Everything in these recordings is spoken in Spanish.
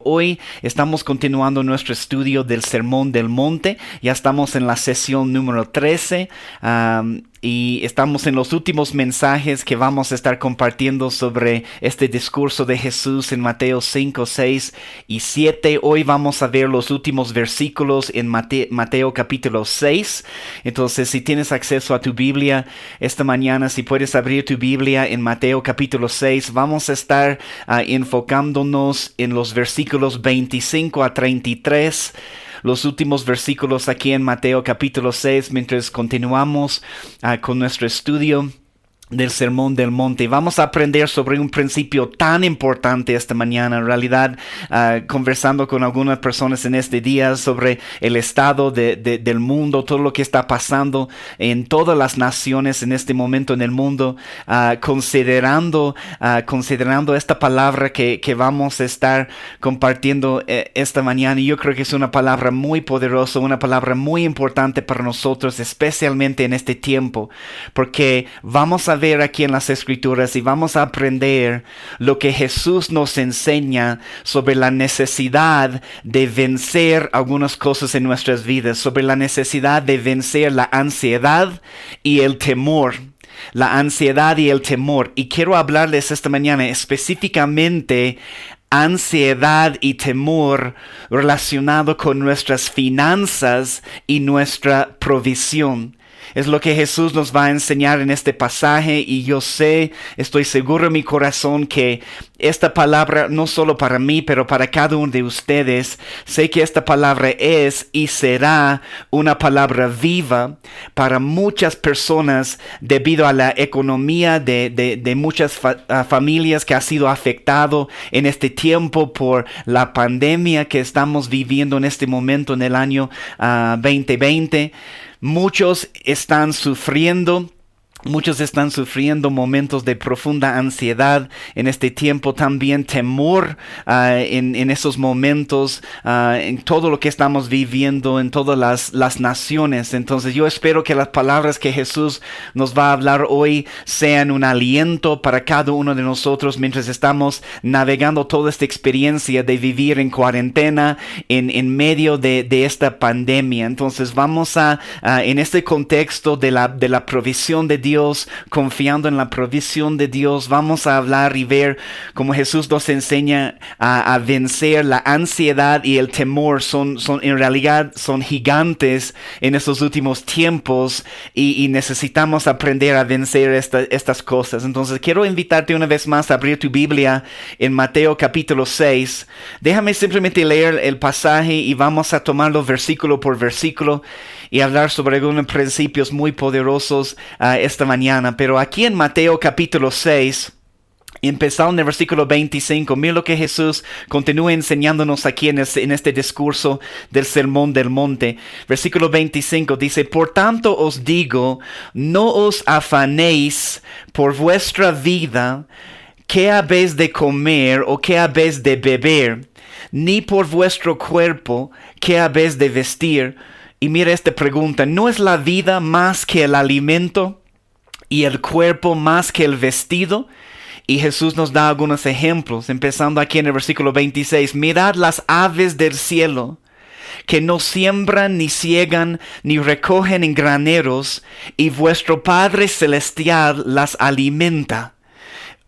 hoy estamos continuando nuestro estudio del Sermón del Monte. Ya estamos en la sesión número 13. Y estamos en los últimos mensajes que vamos a estar compartiendo sobre este discurso de Jesús en Mateo 5, 6 y 7. Hoy vamos a ver los últimos versículos en Mateo capítulo 6. Entonces, si tienes acceso a tu Biblia esta mañana, si puedes abrir tu Biblia en Mateo capítulo 6, vamos a estar enfocándonos en los versículos 25 a 33. Los últimos versículos aquí en Mateo capítulo 6, mientras continuamos con nuestro estudio del Sermón del Monte. Vamos a aprender sobre un principio tan importante esta mañana. En realidad, conversando con algunas personas en este día sobre el estado del mundo, todo lo que está pasando en todas las naciones en este momento en el mundo, considerando esta palabra que vamos a estar compartiendo esta mañana. Y yo creo que es una palabra muy poderosa, una palabra muy importante para nosotros, especialmente en este tiempo, porque vamos a ver aquí en las Escrituras y vamos a aprender lo que Jesús nos enseña sobre la necesidad de vencer algunas cosas en nuestras vidas, sobre la necesidad de vencer la ansiedad y el temor. La ansiedad y el temor. Y quiero hablarles esta mañana específicamente ansiedad y temor relacionado con nuestras finanzas y nuestra provisión. Es lo que Jesús nos va a enseñar en este pasaje y yo estoy seguro en mi corazón que esta palabra, no solo para mí, pero para cada uno de ustedes, sé que esta palabra es y será una palabra viva para muchas personas debido a la economía de muchas familias que ha sido afectado en este tiempo por la pandemia que estamos viviendo en este momento en el año 2020. Muchos están sufriendo momentos de profunda ansiedad en este tiempo, también temor en esos momentos, en todo lo que estamos viviendo en todas las naciones. Entonces yo espero que las palabras que Jesús nos va a hablar hoy sean un aliento para cada uno de nosotros mientras estamos navegando toda esta experiencia de vivir en cuarentena en medio de esta pandemia. Entonces vamos en este contexto de la provisión de Dios, confiando en la provisión de Dios, vamos a hablar y ver cómo Jesús nos enseña a vencer la ansiedad y el temor. En realidad son gigantes en estos últimos tiempos y necesitamos aprender a vencer estas cosas. Entonces quiero invitarte una vez más a abrir tu Biblia en Mateo capítulo 6. Déjame simplemente leer el pasaje y vamos a tomarlo versículo por versículo y hablar sobre algunos principios muy poderosos esta mañana. Pero aquí en Mateo capítulo 6, empezando en el versículo 25, mira lo que Jesús continúa enseñándonos aquí en este discurso del Sermón del Monte. Versículo 25 dice: Por tanto os digo, no os afanéis por vuestra vida, qué habéis de comer o qué habéis de beber, ni por vuestro cuerpo, qué habéis de vestir. Y mira esta pregunta: ¿no es la vida más que el alimento y el cuerpo más que el vestido? Y Jesús nos da algunos ejemplos, empezando aquí en el versículo 26. Mirad las aves del cielo, que no siembran, ni ciegan, ni recogen en graneros, y vuestro Padre Celestial las alimenta.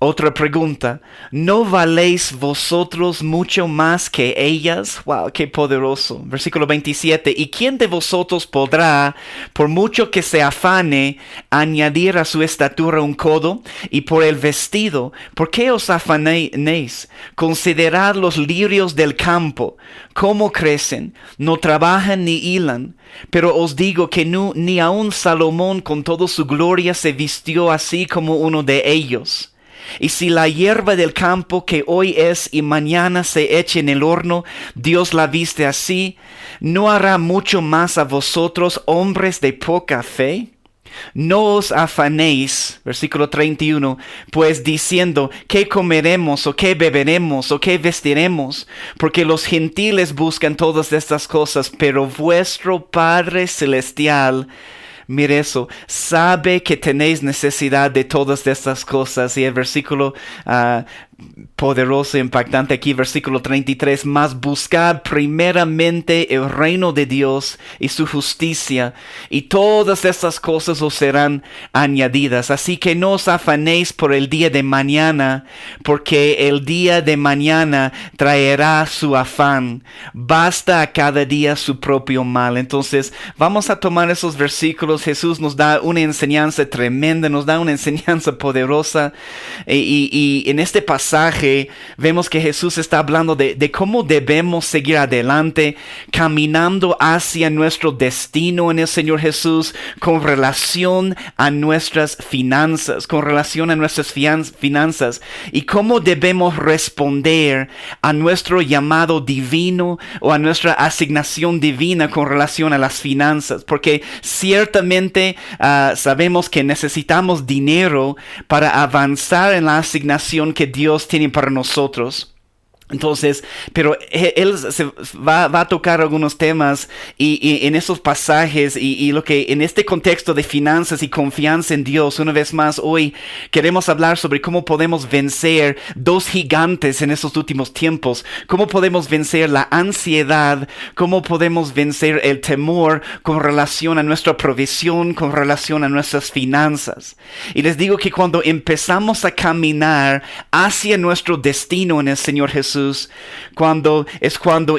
Otra pregunta: ¿no valéis vosotros mucho más que ellas? ¡Wow! ¡Qué poderoso! Versículo 27. ¿Y quién de vosotros podrá, por mucho que se afane, añadir a su estatura un codo? Y por el vestido, ¿por qué os afanéis? Considerad los lirios del campo, cómo crecen, no trabajan ni hilan. Pero os digo que ni aun Salomón con toda su gloria se vistió así como uno de ellos. Y si la hierba del campo que hoy es y mañana se eche en el horno, Dios la viste así, ¿no hará mucho más a vosotros, hombres de poca fe? No os afanéis, versículo 31, pues diciendo, ¿qué comeremos o qué beberemos o qué vestiremos? Porque los gentiles buscan todas estas cosas, pero vuestro Padre Celestial, mire eso, sabe que tenéis necesidad de todas estas cosas. Y el versículo poderoso e impactante aquí, versículo 33, mas buscad primeramente el reino de Dios y su justicia, y todas estas cosas os serán añadidas. Así que no os afanéis por el día de mañana, porque el día de mañana traerá su afán. Basta a cada día su propio mal. Entonces, vamos a tomar esos versículos. Jesús nos da una enseñanza tremenda, nos da una enseñanza poderosa, y en este pasaje vemos que Jesús está hablando de cómo debemos seguir adelante, caminando hacia nuestro destino en el Señor Jesús, con relación a nuestras finanzas, y cómo debemos responder a nuestro llamado divino o a nuestra asignación divina con relación a las finanzas, porque ciertamente sabemos que necesitamos dinero para avanzar en la asignación que Dios tiene para nosotros. Entonces, pero él va a tocar algunos temas y en esos pasajes y lo que en este contexto de finanzas y confianza en Dios, una vez más hoy queremos hablar sobre cómo podemos vencer dos gigantes en estos últimos tiempos, cómo podemos vencer la ansiedad, cómo podemos vencer el temor con relación a nuestra provisión, con relación a nuestras finanzas. Y les digo que cuando empezamos a caminar hacia nuestro destino en el Señor Jesús, cuando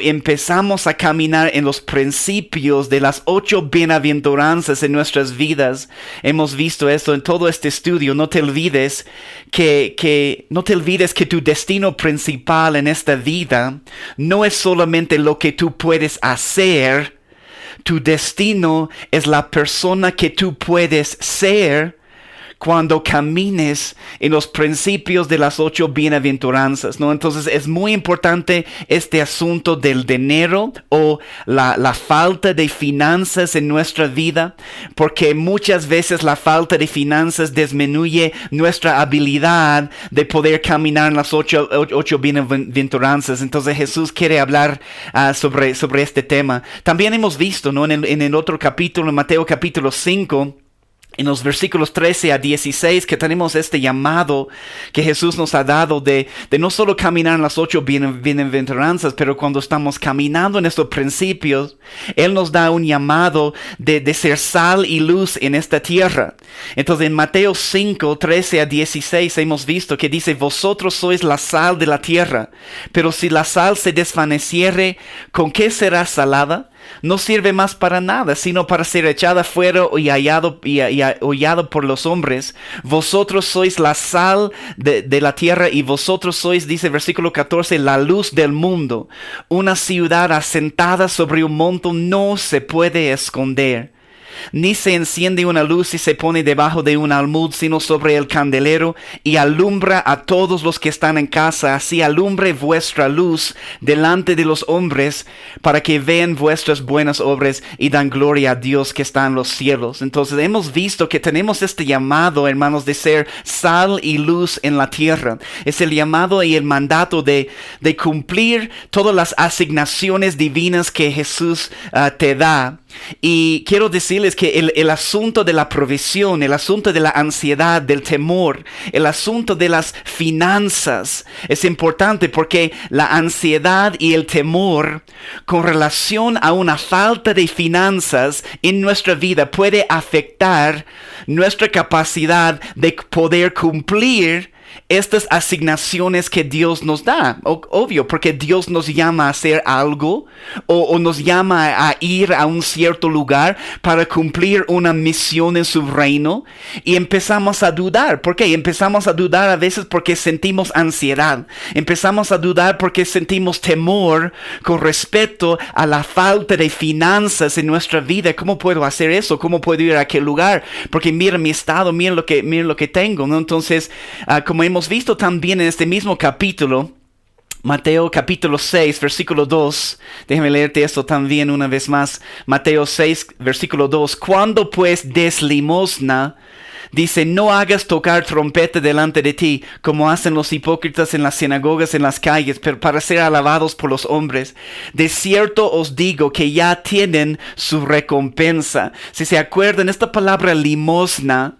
empezamos a caminar en los principios de las 8 bienaventuranzas en nuestras vidas. Hemos visto esto en todo este estudio. No te olvides que tu destino principal en esta vida no es solamente lo que tú puedes hacer. Tu destino es la persona que tú puedes ser cuando camines en los principios de las 8 bienaventuranzas, ¿no? Entonces es muy importante este asunto del dinero o la falta de finanzas en nuestra vida, porque muchas veces la falta de finanzas disminuye nuestra habilidad de poder caminar en las 8 bienaventuranzas. Entonces Jesús quiere hablar sobre este tema. También hemos visto, ¿no? En el otro capítulo, en Mateo capítulo 5, en los versículos 13 a 16, que tenemos este llamado que Jesús nos ha dado de no solo caminar en las 8 bienaventuranzas, pero cuando estamos caminando en estos principios, Él nos da un llamado de ser sal y luz en esta tierra. Entonces en Mateo 5, 13 a 16 hemos visto que dice: vosotros sois la sal de la tierra, pero si la sal se desvaneciere, ¿con qué será salada? No sirve más para nada, sino para ser echada fuera y hollado por los hombres. Vosotros sois la sal de la tierra, y vosotros sois, dice el versículo 14, la luz del mundo. Una ciudad asentada sobre un monte no se puede esconder. Ni se enciende una luz y se pone debajo de un almud, sino sobre el candelero, y alumbra a todos los que están en casa. Así alumbre vuestra luz delante de los hombres, para que vean vuestras buenas obras y dan gloria a Dios que está en los cielos. Entonces hemos visto que tenemos este llamado, hermanos, de ser sal y luz en la tierra. Es el llamado y el mandato de cumplir todas las asignaciones divinas que Jesús te da. Y quiero decirles que el asunto de la provisión, el asunto de la ansiedad, del temor, el asunto de las finanzas es importante, porque la ansiedad y el temor con relación a una falta de finanzas en nuestra vida puede afectar nuestra capacidad de poder cumplir estas asignaciones que Dios nos da. Obvio, porque Dios nos llama a hacer algo o nos llama a ir a un cierto lugar para cumplir una misión en su reino, y empezamos a dudar. ¿Por qué? Empezamos a dudar a veces porque sentimos ansiedad. Empezamos a dudar porque sentimos temor con respecto a la falta de finanzas en nuestra vida. ¿Cómo puedo hacer eso? ¿Cómo puedo ir a aquel lugar? Porque mira mi estado, mira lo que tengo, ¿no? Entonces, como hemos visto también en este mismo capítulo, Mateo capítulo 6, versículo 2. Déjame leerte esto también una vez más. Mateo 6, versículo 2. Cuando pues des limosna, dice: no hagas tocar trompeta delante de ti, como hacen los hipócritas en las sinagogas, en las calles, pero para ser alabados por los hombres. De cierto os digo que ya tienen su recompensa. Si se acuerdan, esta palabra limosna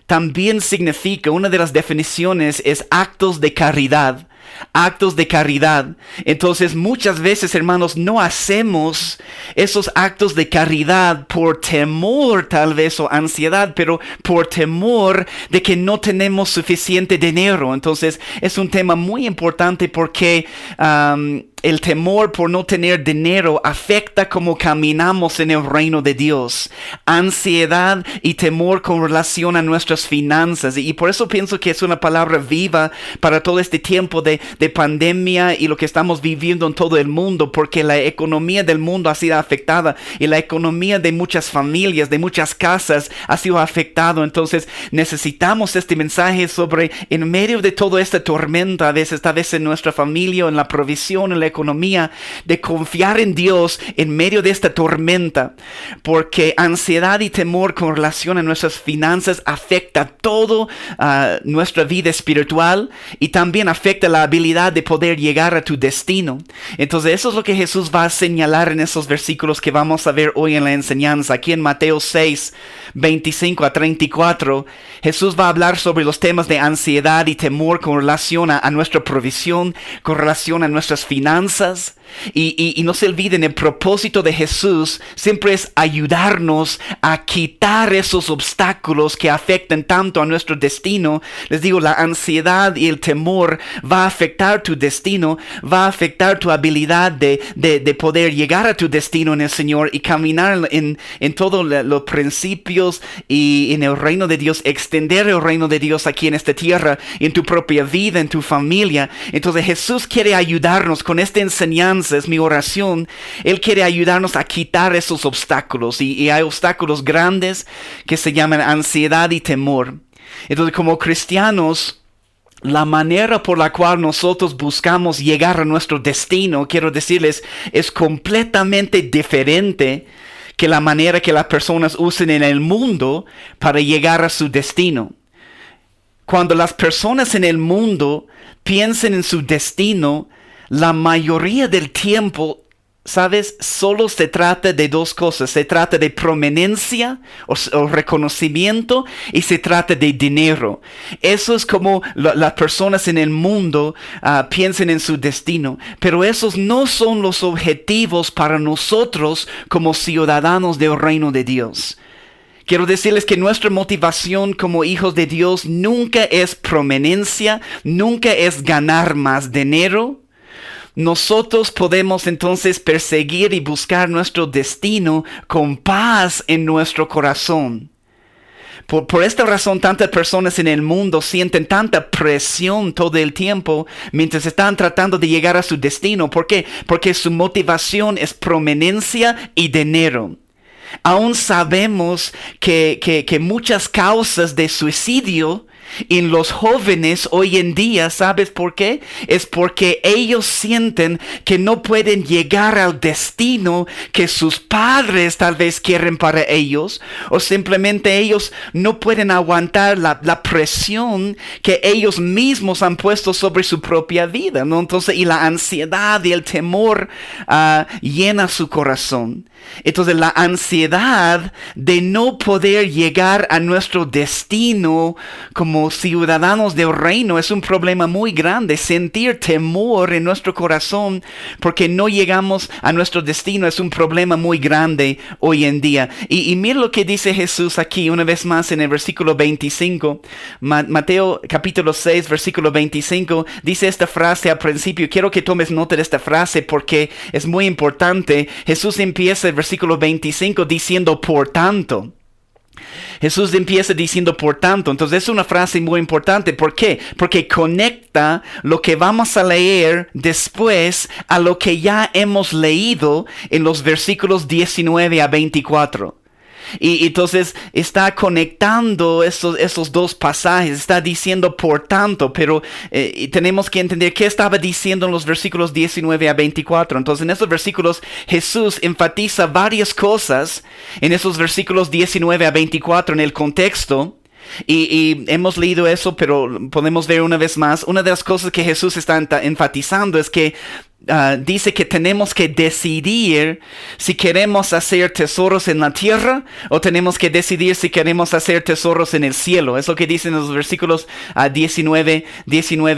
también significa, una de las definiciones es actos de caridad. actos de caridad. Entonces muchas veces, hermanos, no hacemos esos actos de caridad por temor tal vez o ansiedad, pero por temor de que no tenemos suficiente dinero. Entonces es un tema muy importante porque el temor por no tener dinero afecta cómo caminamos en el reino de Dios. Ansiedad y temor con relación a nuestras finanzas. Y por eso pienso que es una palabra viva para todo este tiempo de pandemia y lo que estamos viviendo en todo el mundo, porque la economía del mundo ha sido afectada y la economía de muchas familias, de muchas casas ha sido afectado. Entonces necesitamos este mensaje sobre, en medio de toda esta tormenta, a veces tal vez en nuestra familia, en la provisión, en la economía, de confiar en Dios en medio de esta tormenta, porque ansiedad y temor con relación a nuestras finanzas afecta todo nuestra vida espiritual y también afecta la habilidad de poder llegar a tu destino. Entonces eso es lo que Jesús va a señalar en esos versículos que vamos a ver hoy en la enseñanza. Aquí en Mateo 6, 25 a 34, Jesús va a hablar sobre los temas de ansiedad y temor con relación a nuestra provisión, con relación a nuestras finanzas. Y no se olviden, el propósito de Jesús siempre es ayudarnos a quitar esos obstáculos que afectan tanto a nuestro destino. Les digo, la ansiedad y el temor va a afectar tu destino, va a afectar tu habilidad de poder llegar a tu destino en el Señor y caminar en todos los principios y en el reino de Dios, extender el reino de Dios aquí en esta tierra, en tu propia vida, en tu familia. Entonces Jesús quiere ayudarnos con esta enseñanza. Es mi oración. Él quiere ayudarnos a quitar esos obstáculos y hay obstáculos grandes que se llaman ansiedad y temor. Entonces, como cristianos, la manera por la cual nosotros buscamos llegar a nuestro destino, quiero decirles, es completamente diferente que la manera que las personas usan en el mundo para llegar a su destino. Cuando las personas en el mundo piensan en su destino, la mayoría del tiempo, ¿sabes? Solo se trata de dos cosas. Se trata de prominencia o reconocimiento y se trata de dinero. Eso es como las personas en el mundo piensan en su destino. Pero esos no son los objetivos para nosotros como ciudadanos del reino de Dios. Quiero decirles que nuestra motivación como hijos de Dios nunca es prominencia, nunca es ganar más dinero. Nosotros podemos entonces perseguir y buscar nuestro destino con paz en nuestro corazón. Por esta razón, tantas personas en el mundo sienten tanta presión todo el tiempo mientras están tratando de llegar a su destino. ¿Por qué? Porque su motivación es prominencia y dinero. Aún sabemos que muchas causas de suicidio en los jóvenes hoy en día, ¿sabes por qué? Es porque ellos sienten que no pueden llegar al destino que sus padres tal vez quieren para ellos, o simplemente ellos no pueden aguantar la presión que ellos mismos han puesto sobre su propia vida, ¿no? Entonces, y la ansiedad y el temor llena su corazón. Entonces, la ansiedad de no poder llegar a nuestro destino como ciudadanos del reino es un problema muy grande. Sentir temor en nuestro corazón porque no llegamos a nuestro destino es un problema muy grande hoy en día. Y mira lo que dice Jesús aquí una vez más en el versículo 25. Mateo capítulo 6, versículo 25, dice esta frase al principio. Quiero que tomes nota de esta frase porque es muy importante. Jesús empieza el versículo 25 diciendo por tanto. Jesús empieza diciendo por tanto. Entonces es una frase muy importante. ¿Por qué? Porque conecta lo que vamos a leer después a lo que ya hemos leído en los versículos 19 a 24. Y entonces está conectando esos dos pasajes, está diciendo por tanto, pero tenemos que entender qué estaba diciendo en los versículos 19 a 24. Entonces en esos versículos Jesús enfatiza varias cosas en esos versículos 19 a 24 en el contexto. Y hemos leído eso, pero podemos ver una vez más. Una de las cosas que Jesús está enfatizando es que dice que tenemos que decidir si queremos hacer tesoros en la tierra o tenemos que decidir si queremos hacer tesoros en el cielo. Es lo que dicen los versículos 19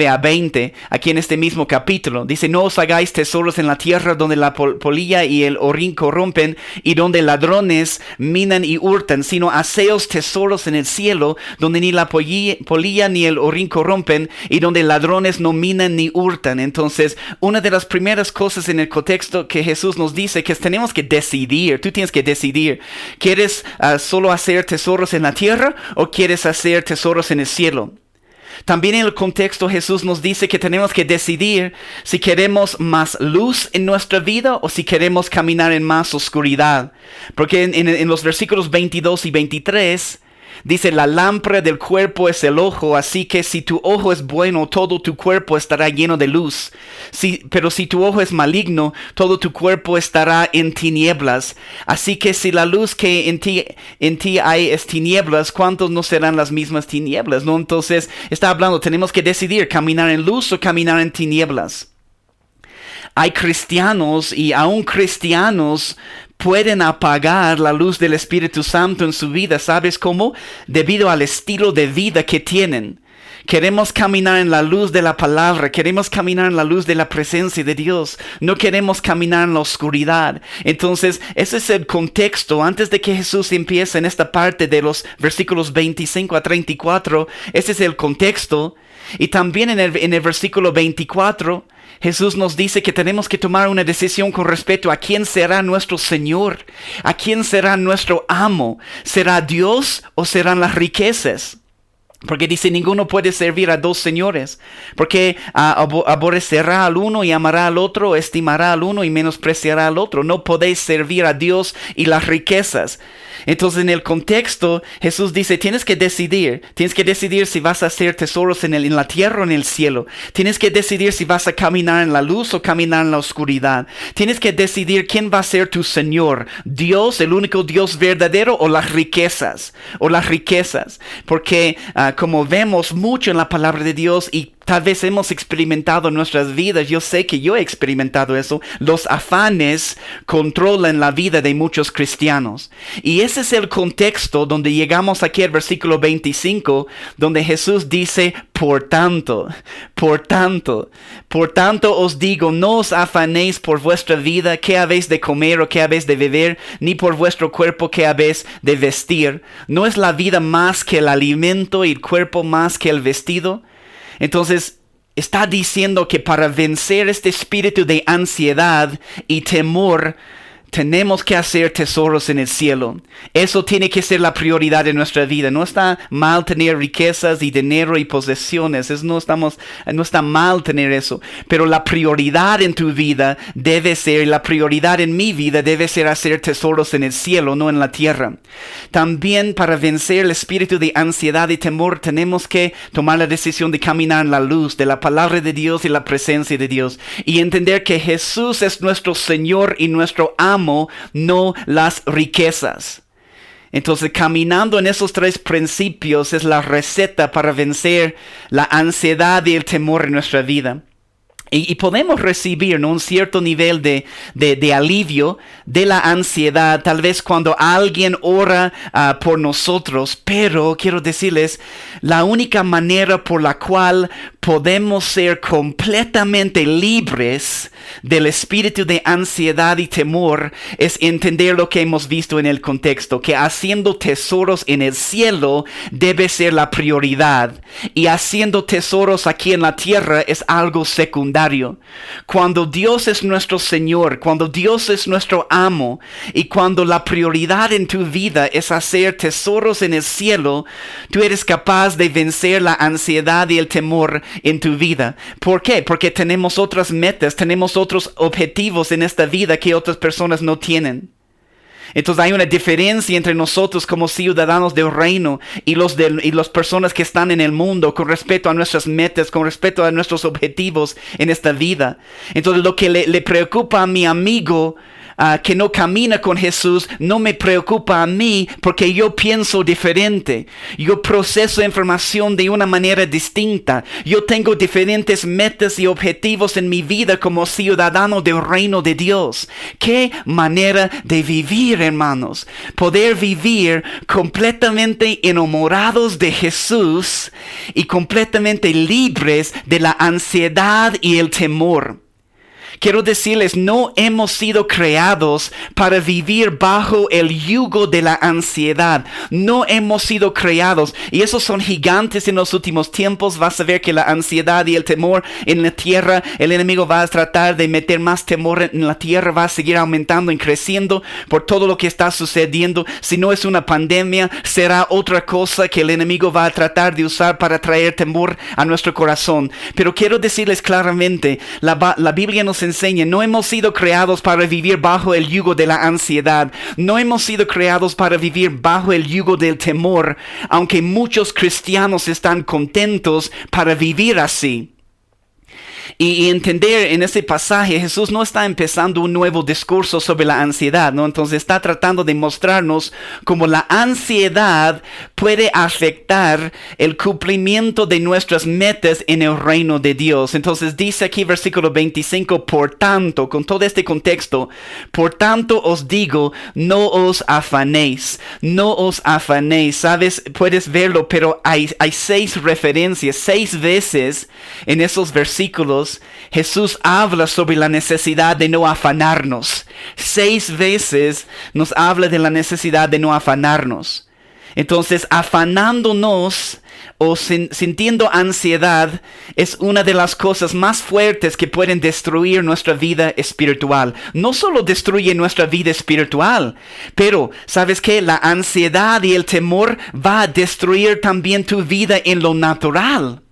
a 20, aquí en este mismo capítulo. Dice, no os hagáis tesoros en la tierra donde la polilla y el orín corrompen y donde ladrones minan y hurtan, sino haceos tesoros en el cielo donde ni la polilla ni el orín corrompen y donde ladrones no minan ni hurtan. Entonces, una de las primeras cosas en el contexto que Jesús nos dice que tenemos que decidir. Tú tienes que decidir. ¿Quieres solo hacer tesoros en la tierra o quieres hacer tesoros en el cielo? También en el contexto Jesús nos dice que tenemos que decidir si queremos más luz en nuestra vida o si queremos caminar en más oscuridad. Porque en los versículos 22 y 23 dice, la lámpara del cuerpo es el ojo, así que si tu ojo es bueno, todo tu cuerpo estará lleno de luz. Pero si tu ojo es maligno, todo tu cuerpo estará en tinieblas. Así que si la luz que en ti hay es tinieblas, ¿cuántos no serán las mismas tinieblas? ¿No? Entonces está hablando, tenemos que decidir caminar en luz o caminar en tinieblas. Hay cristianos y aún cristianos pueden apagar la luz del Espíritu Santo en su vida. ¿Sabes cómo? Debido al estilo de vida que tienen. Queremos caminar en la luz de la palabra. Queremos caminar en la luz de la presencia de Dios. No queremos caminar en la oscuridad. Entonces, ese es el contexto. Antes de que Jesús empiece en esta parte de los versículos 25 a 34, ese es el contexto. Y también en el versículo 24, Jesús nos dice que tenemos que tomar una decisión con respecto a quién será nuestro Señor, a quién será nuestro amo. ¿Será Dios o serán las riquezas? Porque dice, ninguno puede servir a dos señores, porque aborrecerá al uno y amará al otro, estimará al uno y menospreciará al otro. No podéis servir a Dios y las riquezas. Entonces, en el contexto, Jesús dice, tienes que decidir si vas a hacer tesoros en la tierra o en el cielo. Tienes que decidir si vas a caminar en la luz o caminar en la oscuridad. Tienes que decidir quién va a ser tu Señor, Dios, el único Dios verdadero, o las riquezas. Porque como vemos mucho en la palabra de Dios y tal vez hemos experimentado en nuestras vidas, yo sé que yo he experimentado eso, los afanes controlan la vida de muchos cristianos. Y ese es el contexto donde llegamos aquí al versículo 25, donde Jesús dice, por tanto os digo, no os afanéis por vuestra vida, qué habéis de comer o qué habéis de beber, ni por vuestro cuerpo qué habéis de vestir. ¿No es la vida más que el alimento y el cuerpo más que el vestido? Entonces, está diciendo que para vencer este espíritu de ansiedad y temor, tenemos que hacer tesoros en el cielo. Eso tiene que ser la prioridad de nuestra vida. No está mal tener riquezas y dinero y posesiones. No está mal tener eso. Pero la prioridad en tu vida debe ser, la prioridad en mi vida debe ser hacer tesoros en el cielo, no en la tierra. También para vencer el espíritu de ansiedad y temor, tenemos que tomar la decisión de caminar en la luz de la palabra de Dios y la presencia de Dios. Y entender que Jesús es nuestro Señor y nuestro amo, no las riquezas. Entonces, caminando en esos tres principios es la receta para vencer la ansiedad y el temor en nuestra vida. Y podemos recibir, ¿no?, un cierto nivel de alivio de la ansiedad, tal vez cuando alguien ora por nosotros. Pero quiero decirles, la única manera por la cual podemos ser completamente libres del espíritu de ansiedad y temor es entender lo que hemos visto en el contexto, que haciendo tesoros en el cielo debe ser la prioridad y haciendo tesoros aquí en la tierra es algo secundario. Cuando Dios es nuestro Señor, cuando Dios es nuestro amo y cuando la prioridad en tu vida es hacer tesoros en el cielo, tú eres capaz de vencer la ansiedad y el temor en tu vida. ¿Por qué? Porque tenemos otras metas, tenemos otros objetivos en esta vida que otras personas no tienen. Entonces hay una diferencia entre nosotros como ciudadanos del reino y las personas que están en el mundo con respecto a nuestras metas, con respecto a nuestros objetivos en esta vida. Entonces lo que le preocupa a mi amigo que no camina con Jesús no me preocupa a mí porque yo pienso diferente. Yo proceso información de una manera distinta. Yo tengo diferentes metas y objetivos en mi vida como ciudadano del reino de Dios. ¡Qué manera de vivir, hermanos! Poder vivir completamente enamorados de Jesús y completamente libres de la ansiedad y el temor. Quiero decirles, no hemos sido creados para vivir bajo el yugo de la ansiedad. No hemos sido creados. Y esos son gigantes en los últimos tiempos. Vas a ver que la ansiedad y el temor en la tierra, el enemigo va a tratar de meter más temor en la tierra. Va a seguir aumentando y creciendo por todo lo que está sucediendo. Si no es una pandemia, será otra cosa que el enemigo va a tratar de usar para traer temor a nuestro corazón. Pero quiero decirles claramente, la Biblia nos enseña, no hemos sido creados para vivir bajo el yugo de la ansiedad. No hemos sido creados para vivir bajo el yugo del temor, aunque muchos cristianos están contentos para vivir así. Y entender en este pasaje, Jesús no está empezando un nuevo discurso sobre la ansiedad, ¿no? Entonces está tratando de mostrarnos cómo la ansiedad puede afectar el cumplimiento de nuestras metas en el reino de Dios. Entonces dice aquí versículo 25, por tanto, con todo este contexto, por tanto os digo, no os afanéis, no os afanéis. ¿Sabes? Puedes verlo, pero hay 6 referencias, 6 veces en esos versículos. Jesús habla sobre la necesidad de no afanarnos. 6 veces nos habla de la necesidad de no afanarnos. Entonces, afanándonos o sintiendo ansiedad es una de las cosas más fuertes que pueden destruir nuestra vida espiritual. No solo destruye nuestra vida espiritual, pero ¿sabes qué? La ansiedad y el temor va a destruir también tu vida en lo natural.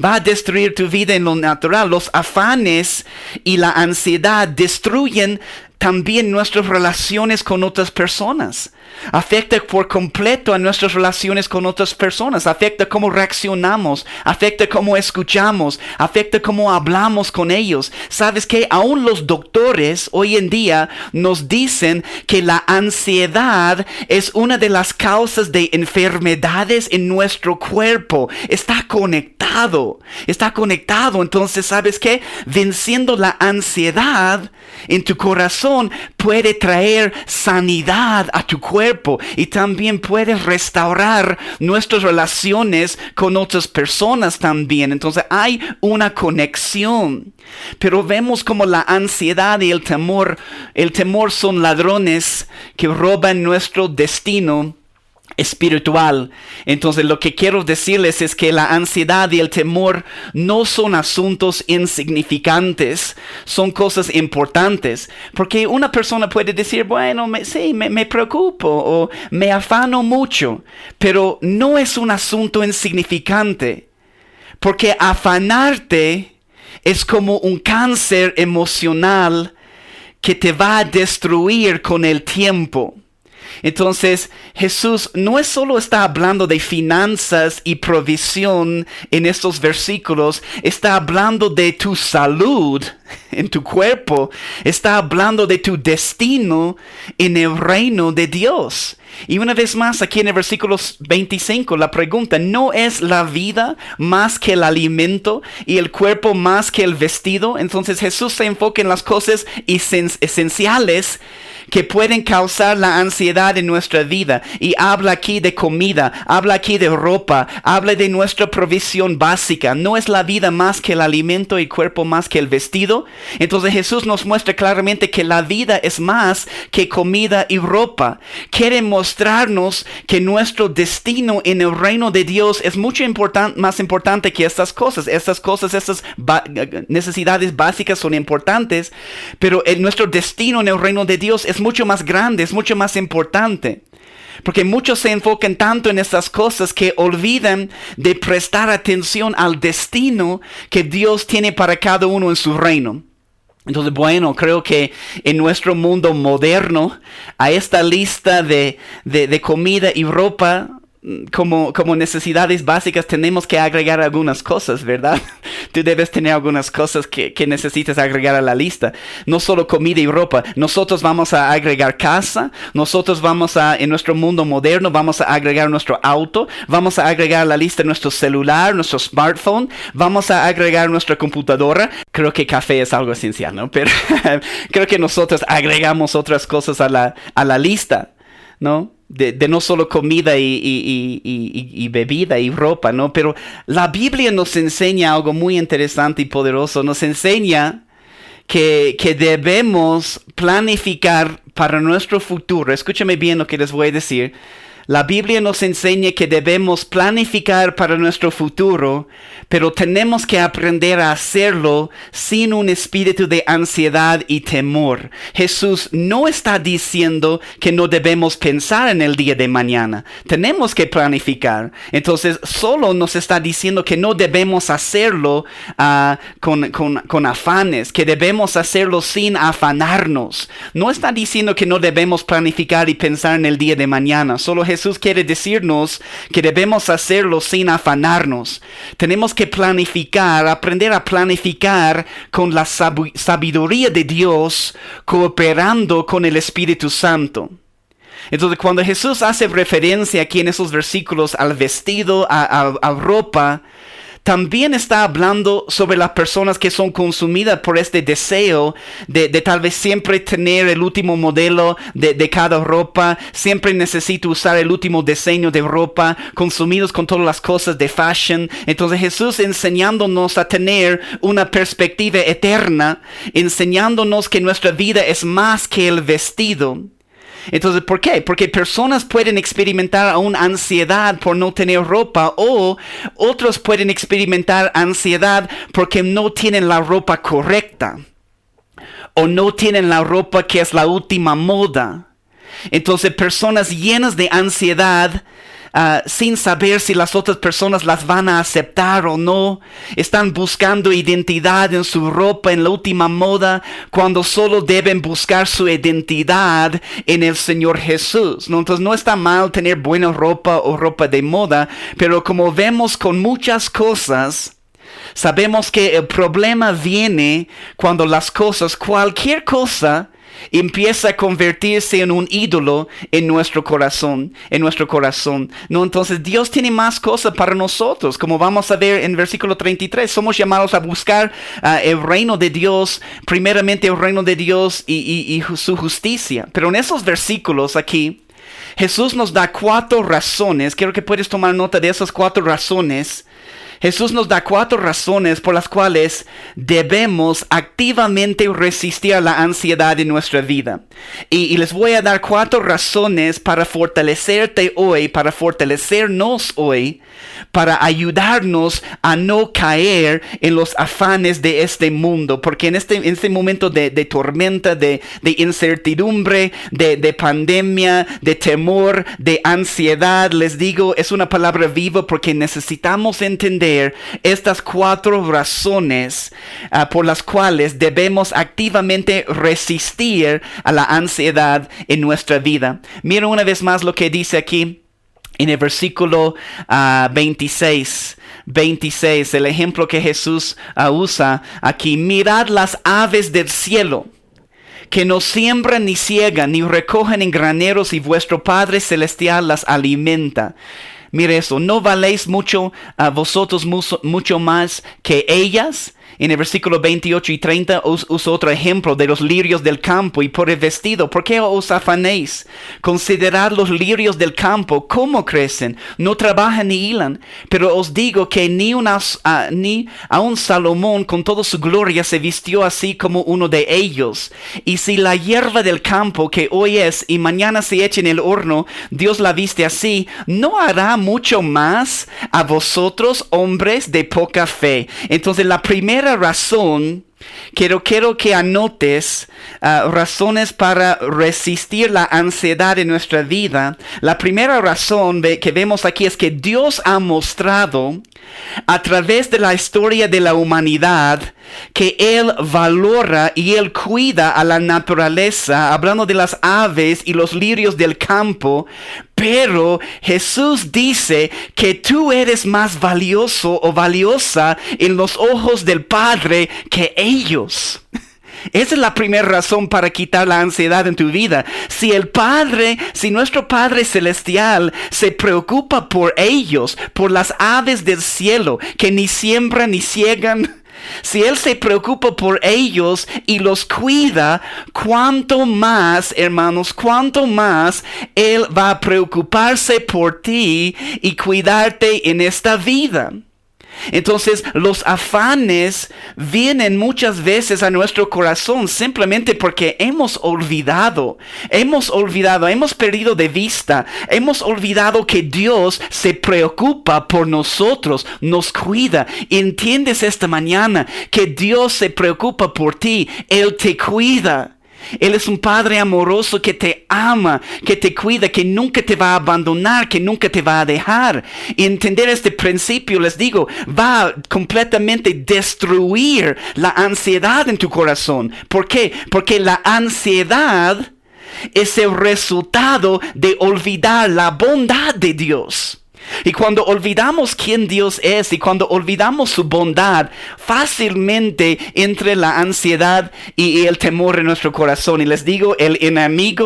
Va a destruir tu vida en lo natural. Los afanes y la ansiedad destruyen también nuestras relaciones con otras personas. Afecta por completo a nuestras relaciones con otras personas. Afecta cómo reaccionamos. Afecta cómo escuchamos. Afecta cómo hablamos con ellos. ¿Sabes qué? Aún los doctores hoy en día nos dicen que la ansiedad es una de las causas de enfermedades en nuestro cuerpo. Está conectado. Está conectado. Entonces, ¿sabes qué? Venciendo la ansiedad en tu corazón puede traer sanidad a tu cuerpo y también puede restaurar nuestras relaciones con otras personas también. Entonces hay una conexión. Pero vemos como la ansiedad y el temor son ladrones que roban nuestro destino espiritual. Entonces lo que quiero decirles es que la ansiedad y el temor no son asuntos insignificantes, son cosas importantes, porque una persona puede decir, bueno, me preocupo o me afano mucho, pero no es un asunto insignificante, porque afanarte es como un cáncer emocional que te va a destruir con el tiempo. Entonces, Jesús no solo está hablando de finanzas y provisión en estos versículos, está hablando de tu salud en tu cuerpo, está hablando de tu destino en el reino de Dios. Y una vez más, aquí en el versículo 25, la pregunta, ¿no es la vida más que el alimento y el cuerpo más que el vestido? Entonces Jesús se enfoca en las cosas esenciales que pueden causar la ansiedad en nuestra vida. Y habla aquí de comida, habla aquí de ropa, habla de nuestra provisión básica. ¿No es la vida más que el alimento y el cuerpo más que el vestido? Entonces Jesús nos muestra claramente que la vida es más que comida y ropa. Quiere mostrarnos que nuestro destino en el reino de Dios es mucho más importante que estas cosas. Estas necesidades básicas son importantes, pero nuestro destino en el reino de Dios es mucho más grande, es mucho más importante. Porque muchos se enfocan tanto en estas cosas que olvidan de prestar atención al destino que Dios tiene para cada uno en su reino. Entonces, bueno, creo que en nuestro mundo moderno, a esta lista de comida y ropa, como necesidades básicas tenemos que agregar algunas cosas, ¿verdad? Tú debes tener algunas cosas que necesitas agregar a la lista. No solo comida y ropa. Nosotros vamos a agregar casa. Nosotros en nuestro mundo moderno, vamos a agregar nuestro auto. Vamos a agregar a la lista nuestro celular, nuestro smartphone. Vamos a agregar nuestra computadora. Creo que café es algo esencial, ¿no? Pero creo que nosotros agregamos otras cosas a la lista, ¿no? De no solo comida y bebida y ropa, ¿no? Pero la Biblia nos enseña algo muy interesante y poderoso. Nos enseña que debemos planificar para nuestro futuro. Escúchame bien lo que les voy a decir. La Biblia nos enseña que debemos planificar para nuestro futuro, pero tenemos que aprender a hacerlo sin un espíritu de ansiedad y temor. Jesús no está diciendo que no debemos pensar en el día de mañana. Tenemos que planificar. Entonces, solo nos está diciendo que no debemos hacerlo con afanes, que debemos hacerlo sin afanarnos. No está diciendo que no debemos planificar y pensar en el día de mañana. Solo Jesús quiere decirnos que debemos hacerlo sin afanarnos. Tenemos que planificar, aprender a planificar con la sabiduría de Dios, cooperando con el Espíritu Santo. Entonces, cuando Jesús hace referencia aquí en esos versículos al vestido, a ropa, también está hablando sobre las personas que son consumidas por este deseo de tal vez siempre tener el último modelo de cada ropa, siempre necesito usar el último diseño de ropa, consumidos con todas las cosas de fashion. Entonces Jesús enseñándonos a tener una perspectiva eterna, enseñándonos que nuestra vida es más que el vestido. Entonces, ¿por qué? Porque personas pueden experimentar aún ansiedad por no tener ropa, o otros pueden experimentar ansiedad porque no tienen la ropa correcta o no tienen la ropa que es la última moda. Entonces, personas llenas de ansiedad, sin saber si las otras personas las van a aceptar o no, están buscando identidad en su ropa, en la última moda, cuando solo deben buscar su identidad en el Señor Jesús, ¿no? Entonces no está mal tener buena ropa o ropa de moda, pero como vemos con muchas cosas, sabemos que el problema viene cuando las cosas, cualquier cosa, empieza a convertirse en un ídolo en nuestro corazón, ¿no? Entonces Dios tiene más cosas para nosotros, como vamos a ver en versículo 33. Somos llamados a buscar el reino de Dios, primeramente el reino de Dios y su justicia. Pero en esos versículos aquí, Jesús nos da 4 razones. Quiero que puedes tomar nota de esas 4 razones. Jesús nos da 4 razones por las cuales debemos activamente resistir a la ansiedad en nuestra vida. Y les voy a dar 4 razones para fortalecerte hoy, para fortalecernos hoy, para ayudarnos a no caer en los afanes de este mundo. Porque en este momento de tormenta, de incertidumbre, de pandemia, de temor, de ansiedad, les digo, es una palabra viva porque necesitamos entender estas 4 razones por las cuales debemos activamente resistir a la ansiedad en nuestra vida. Mira una vez más lo que dice aquí en el versículo 26, el ejemplo que Jesús usa aquí. Mirad las aves del cielo, que no siembran ni ciegan ni recogen en graneros, y vuestro Padre Celestial las alimenta. Mire eso, ¿no valéis mucho vosotros mucho más que ellas? En el versículo 28 y 30 uso otro ejemplo de los lirios del campo y por el vestido. ¿Por qué os afanéis? Considerad los lirios del campo, cómo crecen, no trabajan ni hilan. Pero os digo que ni aun Salomón con toda su gloria se vistió así como uno de ellos. Y si la hierba del campo, que hoy es y mañana se echa en el horno, Dios la viste así, ¿no hará mucho más a vosotros, hombres de poca fe? Entonces la primera razón, quiero que anotes razones para resistir la ansiedad en nuestra vida. La primera razón que vemos aquí es que Dios ha mostrado a través de la historia de la humanidad que Él valora y Él cuida a la naturaleza, hablando de las aves y los lirios del campo, Pero Jesús dice que tú eres más valioso o valiosa en los ojos del Padre que ellos. Esa es la primera razón para quitar la ansiedad en tu vida. Si nuestro Padre Celestial se preocupa por ellos, por las aves del cielo, que ni siembran ni ciegan, si Él se preocupa por ellos y los cuida, ¿cuánto más, hermanos, cuánto más Él va a preocuparse por ti y cuidarte en esta vida? Entonces los afanes vienen muchas veces a nuestro corazón simplemente porque hemos perdido de vista, hemos olvidado que Dios se preocupa por nosotros, nos cuida. ¿Entiendes esta mañana que Dios se preocupa por ti? Él te cuida. Él es un Padre amoroso que te ama, que te cuida, que nunca te va a abandonar, que nunca te va a dejar. Y entender este principio, les digo, va a completamente destruir la ansiedad en tu corazón. ¿Por qué? Porque la ansiedad es el resultado de olvidar la bondad de Dios. Y cuando olvidamos quién Dios es y cuando olvidamos su bondad, fácilmente entra la ansiedad y el temor en nuestro corazón. Y les digo,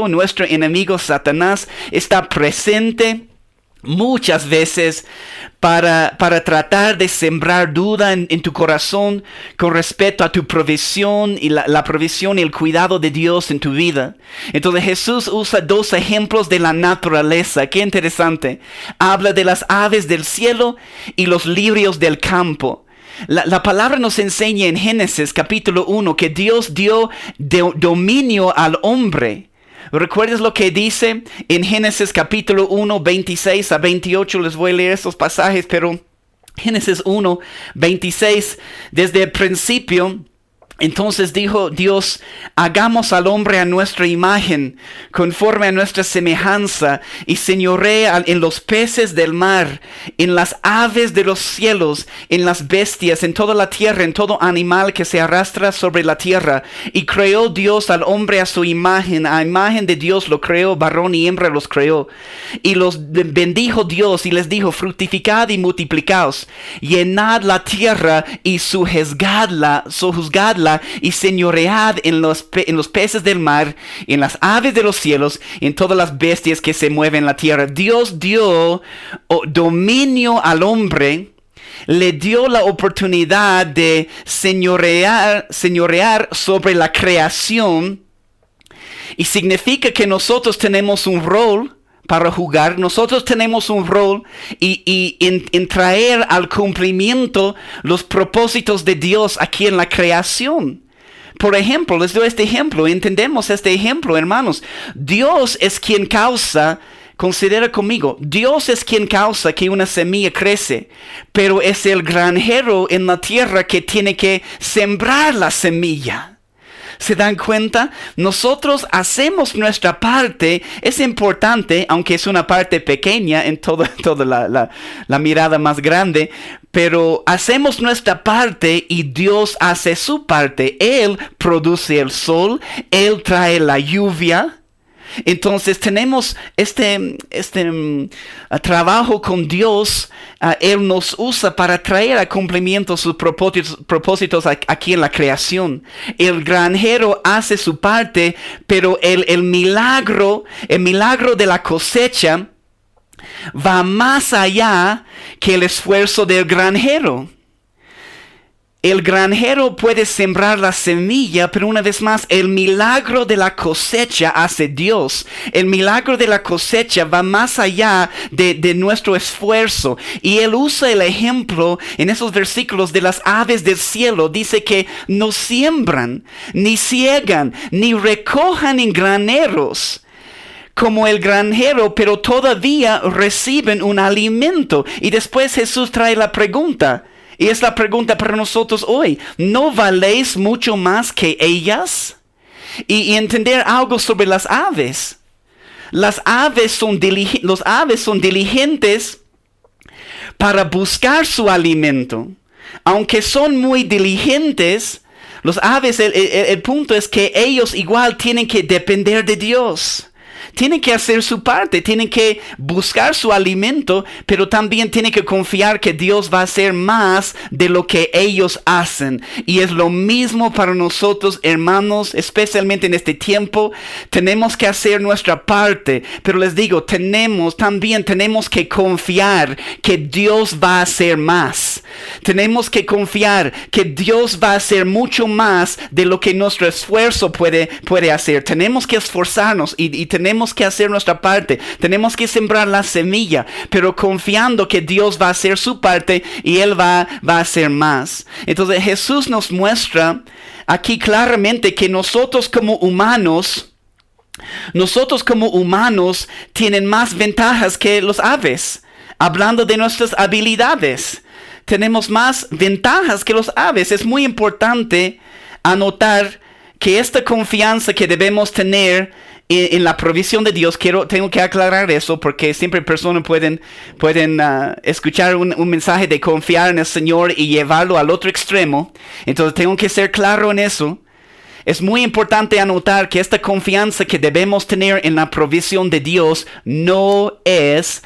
nuestro enemigo Satanás, está presente muchas veces para tratar de sembrar duda en tu corazón con respecto a tu provisión y la provisión y el cuidado de Dios en tu vida. Entonces Jesús usa dos ejemplos de la naturaleza. Qué interesante. Habla de las aves del cielo y los lirios del campo. La palabra nos enseña en Génesis capítulo 1 que Dios dio dominio al hombre. ¿Recuerdas lo que dice en Génesis capítulo 1, 26 a 28? Les voy a leer estos pasajes, pero Génesis 1, 26, desde el principio. Entonces dijo Dios, hagamos al hombre a nuestra imagen, conforme a nuestra semejanza, y señorea en los peces del mar, en las aves de los cielos, en las bestias, en toda la tierra, en todo animal que se arrastra sobre la tierra. Y creó Dios al hombre a su imagen, a imagen de Dios lo creó, varón y hembra los creó. Y los bendijo Dios y les dijo, fructificad y multiplicaos, llenad la tierra y sojuzgadla, y señoread en los peces del mar, en las aves de los cielos, en todas las bestias que se mueven en la tierra. Dios dio dominio al hombre, le dio la oportunidad de señorear sobre la creación, y significa que nosotros tenemos un rol para jugar. Nosotros tenemos un rol en traer al cumplimiento los propósitos de Dios aquí en la creación. Por ejemplo, les doy este ejemplo. Entendemos este ejemplo, hermanos. Dios es quien causa, considera conmigo, Dios es quien causa que una semilla crece, pero es el granjero en la tierra que tiene que sembrar la semilla. ¿Se dan cuenta? Nosotros hacemos nuestra parte. Es importante, aunque es una parte pequeña en toda la mirada más grande, pero hacemos nuestra parte y Dios hace su parte. Él produce el sol, Él trae la lluvia. Entonces tenemos este trabajo con Dios. Él nos usa para traer a cumplimiento sus propósitos aquí en la creación. El granjero hace su parte, pero el milagro de la cosecha va más allá que el esfuerzo del granjero. El granjero puede sembrar la semilla, pero una vez más, el milagro de la cosecha hace Dios. El milagro de la cosecha va más allá de nuestro esfuerzo. Y Él usa el ejemplo en esos versículos de las aves del cielo. Dice que no siembran, ni ciegan, ni recojan en graneros como el granjero, pero todavía reciben un alimento. Y después Jesús trae la pregunta. Y es la pregunta para nosotros hoy. ¿No valéis mucho más que ellas? Y entender algo sobre las aves. Los aves son diligentes para buscar su alimento. Aunque son muy diligentes, los aves, el punto es que ellos igual tienen que depender de Dios. tienen que hacer su parte, tienen que buscar su alimento, pero también tienen que confiar que Dios va a hacer más de lo que ellos hacen. Y es lo mismo para nosotros, hermanos, especialmente en este tiempo. Tenemos que hacer nuestra parte, pero les digo, también tenemos que confiar que Dios va a hacer más. Tenemos que confiar que Dios va a hacer mucho más de lo que nuestro esfuerzo puede hacer. Tenemos que esforzarnos y tenemos que hacer nuestra parte. Tenemos que sembrar la semilla, pero confiando que Dios va a hacer su parte y Él va a hacer más. Entonces Jesús nos muestra aquí claramente que nosotros como humanos tienen más ventajas que los aves. Hablando de nuestras habilidades, tenemos más ventajas que los aves. Es muy importante anotar que esta confianza que debemos tener en la provisión de Dios, tengo que aclarar eso, porque siempre personas pueden escuchar un mensaje de confiar en el Señor y llevarlo al otro extremo. Entonces tengo que ser claro en eso. Es muy importante anotar que esta confianza que debemos tener en la provisión de Dios no es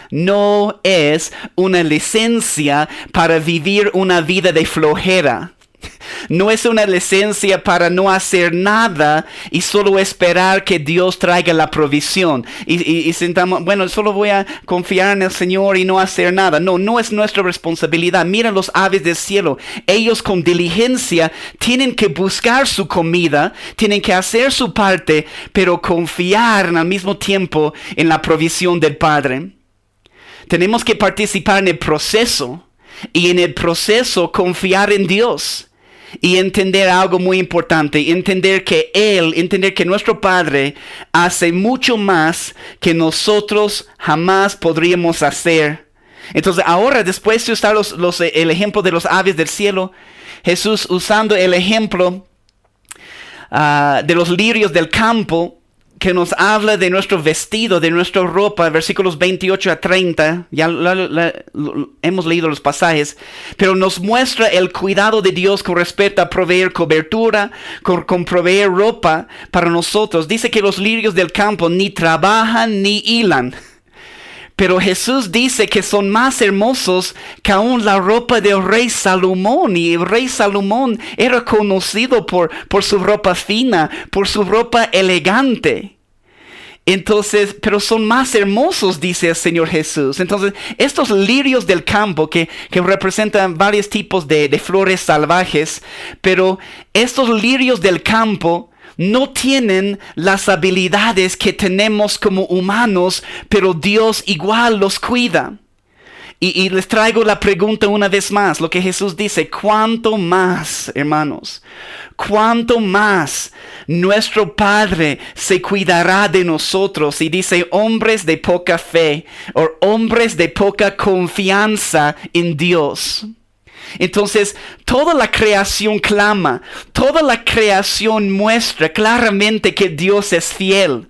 una licencia para vivir una vida de flojera. No es una licencia para no hacer nada y solo esperar que Dios traiga la provisión. Y sentamos, solo voy a confiar en el Señor y no hacer nada. No es nuestra responsabilidad. Mira los aves del cielo. Ellos con diligencia tienen que buscar su comida, tienen que hacer su parte, pero confiar al mismo tiempo en la provisión del Padre. Tenemos que participar en el proceso y en el proceso confiar en Dios. Y entender algo muy importante, entender que nuestro Padre hace mucho más que nosotros jamás podríamos hacer. Entonces ahora, después de usar el ejemplo de los aves del cielo, Jesús usando el ejemplo de los lirios del campo, que nos habla de nuestro vestido, de nuestra ropa, versículos 28 a 30, ya hemos leído los pasajes, pero nos muestra el cuidado de Dios con respecto a proveer cobertura, con proveer ropa para nosotros. Dice que los lirios del campo ni trabajan ni hilan, pero Jesús dice que son más hermosos que aún la ropa del rey Salomón. Y el rey Salomón era conocido por su ropa fina, por su ropa elegante. Entonces, pero son más hermosos, dice el Señor Jesús. Entonces, estos lirios del campo que representan varios tipos de flores salvajes, pero estos lirios del campo no tienen las habilidades que tenemos como humanos, pero Dios igual los cuida. Y les traigo la pregunta una vez más, lo que Jesús dice: ¿cuánto más, hermanos? ¿Cuánto más nuestro Padre se cuidará de nosotros? Y dice, hombres de poca fe, o hombres de poca confianza en Dios. Entonces, toda la creación clama, toda la creación muestra claramente que Dios es fiel.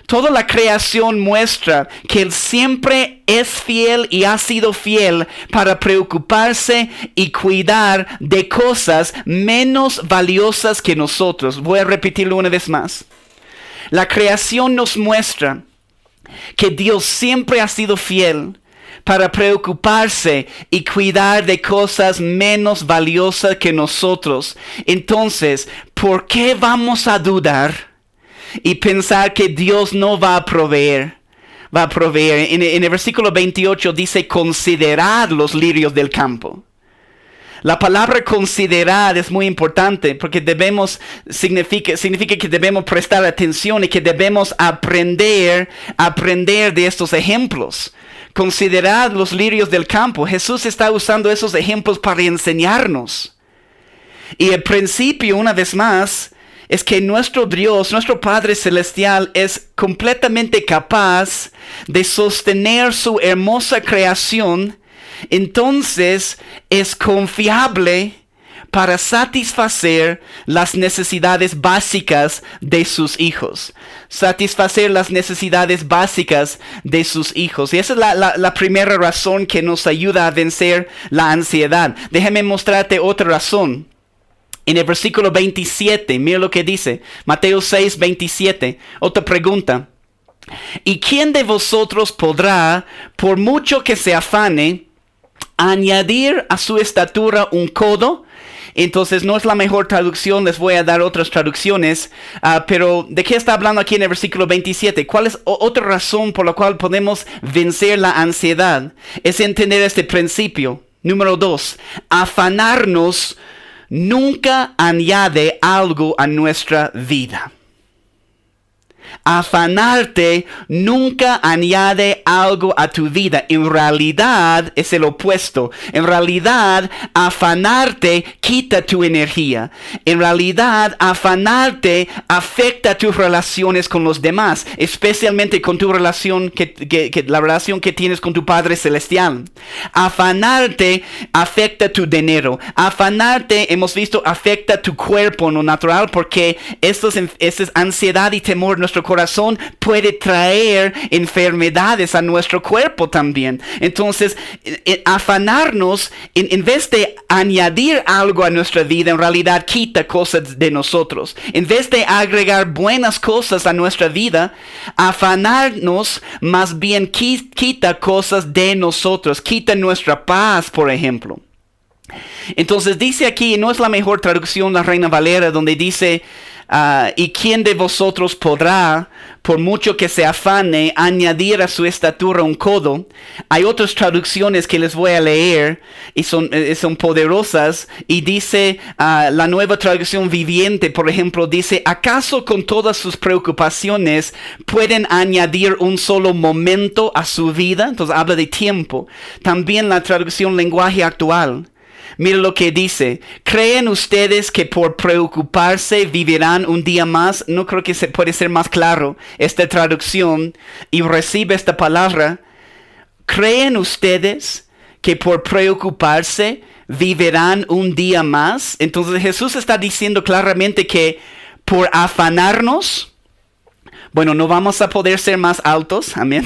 Toda la creación muestra que Él siempre es fiel y ha sido fiel para preocuparse y cuidar de cosas menos valiosas que nosotros. Voy a repetirlo una vez más. La creación nos muestra que Dios siempre ha sido fiel para preocuparse y cuidar de cosas menos valiosas que nosotros. Entonces, ¿por qué vamos a dudar y pensar que Dios no va a proveer? Va a proveer. En el versículo 28 dice: considerad los lirios del campo. La palabra considerar es muy importante porque significa que debemos prestar atención y que debemos aprender de estos ejemplos. Considerad los lirios del campo. Jesús está usando esos ejemplos para enseñarnos. Y el principio, una vez más, es que nuestro Dios, nuestro Padre Celestial, es completamente capaz de sostener su hermosa creación. Entonces es confiable para satisfacer las necesidades básicas de sus hijos. Satisfacer las necesidades básicas de sus hijos. Y esa es la primera razón que nos ayuda a vencer la ansiedad. Déjame mostrarte otra razón. En el versículo 27, mira lo que dice. Mateo 6, 27. Otra pregunta. ¿Y quién de vosotros podrá, por mucho que se afane, añadir a su estatura un codo? Entonces no es la mejor traducción, les voy a dar otras traducciones, pero ¿de qué está hablando aquí en el versículo 27? ¿Cuál es otra razón por la cual podemos vencer la ansiedad? Es entender este principio. Número 2, afanarnos nunca añade algo a nuestra vida. Afanarte nunca añade algo a tu vida. En realidad es el opuesto. En realidad afanarte quita tu energía. En realidad afanarte afecta tus relaciones con los demás, especialmente con tu relación la relación que tienes con tu Padre Celestial. Afanarte afecta tu dinero. Afanarte, hemos visto, afecta tu cuerpo no natural, porque esta es ansiedad y temor en nuestro corazón puede traer enfermedades a nuestro cuerpo también. Entonces, afanarnos, en vez de añadir algo a nuestra vida, en realidad quita cosas de nosotros. En vez de agregar buenas cosas a nuestra vida, afanarnos más bien quita cosas de nosotros, quita nuestra paz, por ejemplo. Entonces dice aquí, no es la mejor traducción la Reina Valera, donde dice, ¿y quién de vosotros podrá, por mucho que se afane, añadir a su estatura un codo? Hay otras traducciones que les voy a leer y son poderosas. Y dice, la Nueva Traducción Viviente, por ejemplo, dice, ¿acaso con todas sus preocupaciones pueden añadir un solo momento a su vida? Entonces habla de tiempo. También la traducción Lenguaje Actual. Mira lo que dice. ¿Creen ustedes que por preocuparse vivirán un día más? No creo que se puede ser más claro esta traducción. Y recibe esta palabra. ¿Creen ustedes que por preocuparse vivirán un día más? Entonces Jesús está diciendo claramente que por afanarnos, bueno, no vamos a poder ser más altos, amén.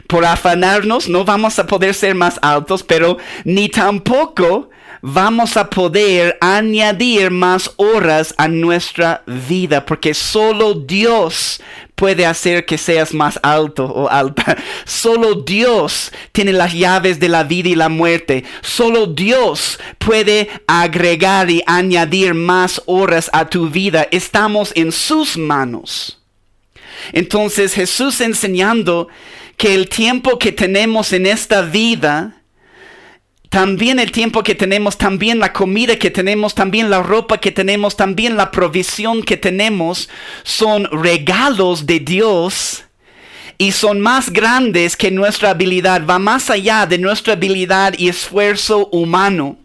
Por afanarnos no vamos a poder ser más altos, pero ni tampoco vamos a poder añadir más horas a nuestra vida, porque solo Dios puede hacer que seas más alto o alta. Solo Dios tiene las llaves de la vida y la muerte. Solo Dios puede agregar y añadir más horas a tu vida. Estamos en sus manos. Entonces Jesús enseñando que el tiempo que tenemos en esta vida, también el tiempo que tenemos, también la comida que tenemos, también la ropa que tenemos, también la provisión que tenemos, son regalos de Dios y son más grandes que nuestra habilidad, va más allá de nuestra habilidad y esfuerzo humano.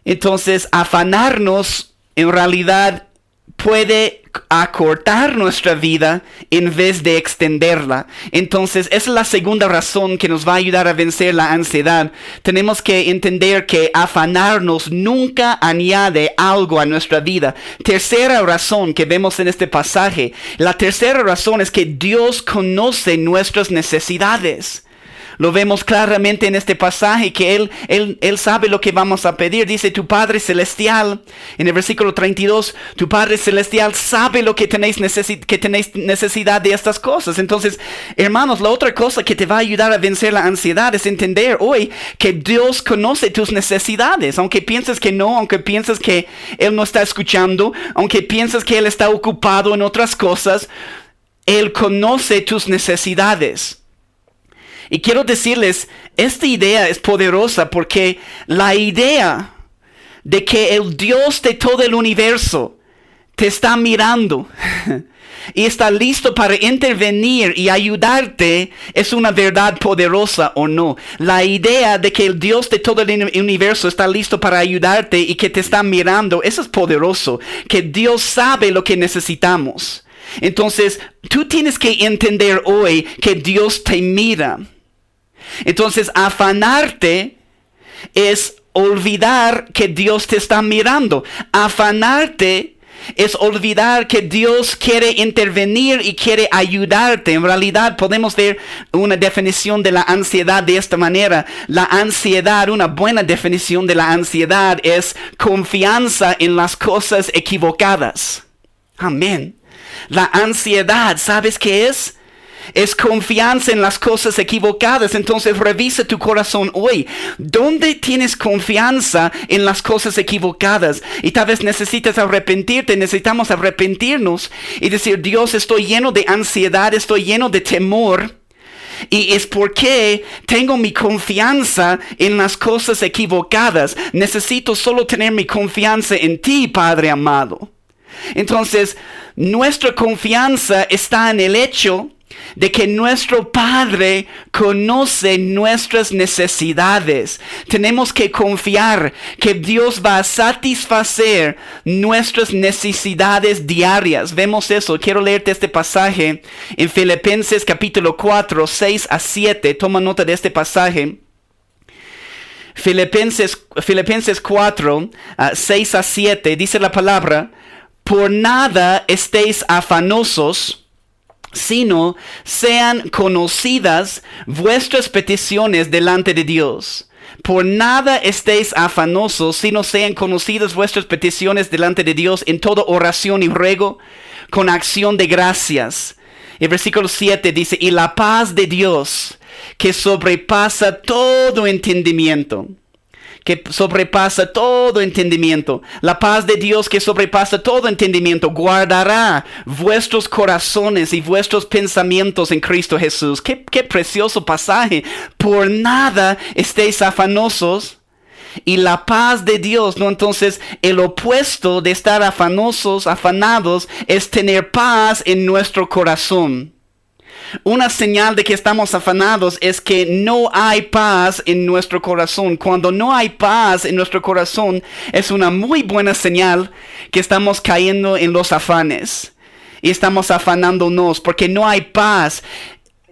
Entonces afanarnos en realidad puede acortar nuestra vida en vez de extenderla. Entonces, esa es la segunda razón que nos va a ayudar a vencer la ansiedad. Tenemos que entender que afanarnos nunca añade algo a nuestra vida. Tercera razón que vemos en este pasaje. La tercera razón es que Dios conoce nuestras necesidades. Lo vemos claramente en este pasaje que Él sabe lo que vamos a pedir. Dice, tu Padre Celestial, en el versículo 32, tu Padre Celestial sabe lo que tenéis necesidad de estas cosas. Entonces, hermanos, la otra cosa que te va a ayudar a vencer la ansiedad es entender hoy que Dios conoce tus necesidades. Aunque pienses que no, aunque pienses que Él no está escuchando, aunque pienses que Él está ocupado en otras cosas, Él conoce tus necesidades. Y quiero decirles, esta idea es poderosa porque la idea de que el Dios de todo el universo te está mirando y está listo para intervenir y ayudarte es una verdad poderosa o no. La idea de que el Dios de todo el universo está listo para ayudarte y que te está mirando, eso es poderoso. Que Dios sabe lo que necesitamos. Entonces, tú tienes que entender hoy que Dios te mira. Entonces, afanarte es olvidar que Dios te está mirando. Afanarte es olvidar que Dios quiere intervenir y quiere ayudarte. En realidad, podemos ver una definición de la ansiedad de esta manera. La ansiedad, una buena definición de la ansiedad es confianza en las cosas equivocadas. Amén. La ansiedad, ¿sabes qué es? Es confianza en las cosas equivocadas. Entonces revisa tu corazón hoy. ¿Dónde tienes confianza en las cosas equivocadas? Y tal vez necesitas arrepentirte. Necesitamos arrepentirnos y decir, Dios, estoy lleno de ansiedad, estoy lleno de temor. Y es porque tengo mi confianza en las cosas equivocadas. Necesito solo tener mi confianza en ti, Padre amado. Entonces, nuestra confianza está en el hecho de que nuestro Padre conoce nuestras necesidades. Tenemos que confiar que Dios va a satisfacer nuestras necesidades diarias. Vemos eso. Quiero leerte este pasaje en Filipenses capítulo 4, 6 a 7. Toma nota de este pasaje. Filipenses 4, 6 a 7. Dice la palabra: por nada estéis afanosos, sino sean conocidas vuestras peticiones delante de Dios. Por nada estéis afanosos, sino sean conocidas vuestras peticiones delante de Dios en toda oración y ruego, con acción de gracias. El versículo 7 dice: y la paz de Dios, que sobrepasa todo entendimiento. La paz de Dios que sobrepasa todo entendimiento guardará vuestros corazones y vuestros pensamientos en Cristo Jesús. Qué precioso pasaje. Por nada estéis afanosos. Y la paz de Dios, ¿no? Entonces, el opuesto de estar afanados, es tener paz en nuestro corazón. Una señal de que estamos afanados es que no hay paz en nuestro corazón. Cuando no hay paz en nuestro corazón, es una muy buena señal que estamos cayendo en los afanes. Y estamos afanándonos porque no hay paz.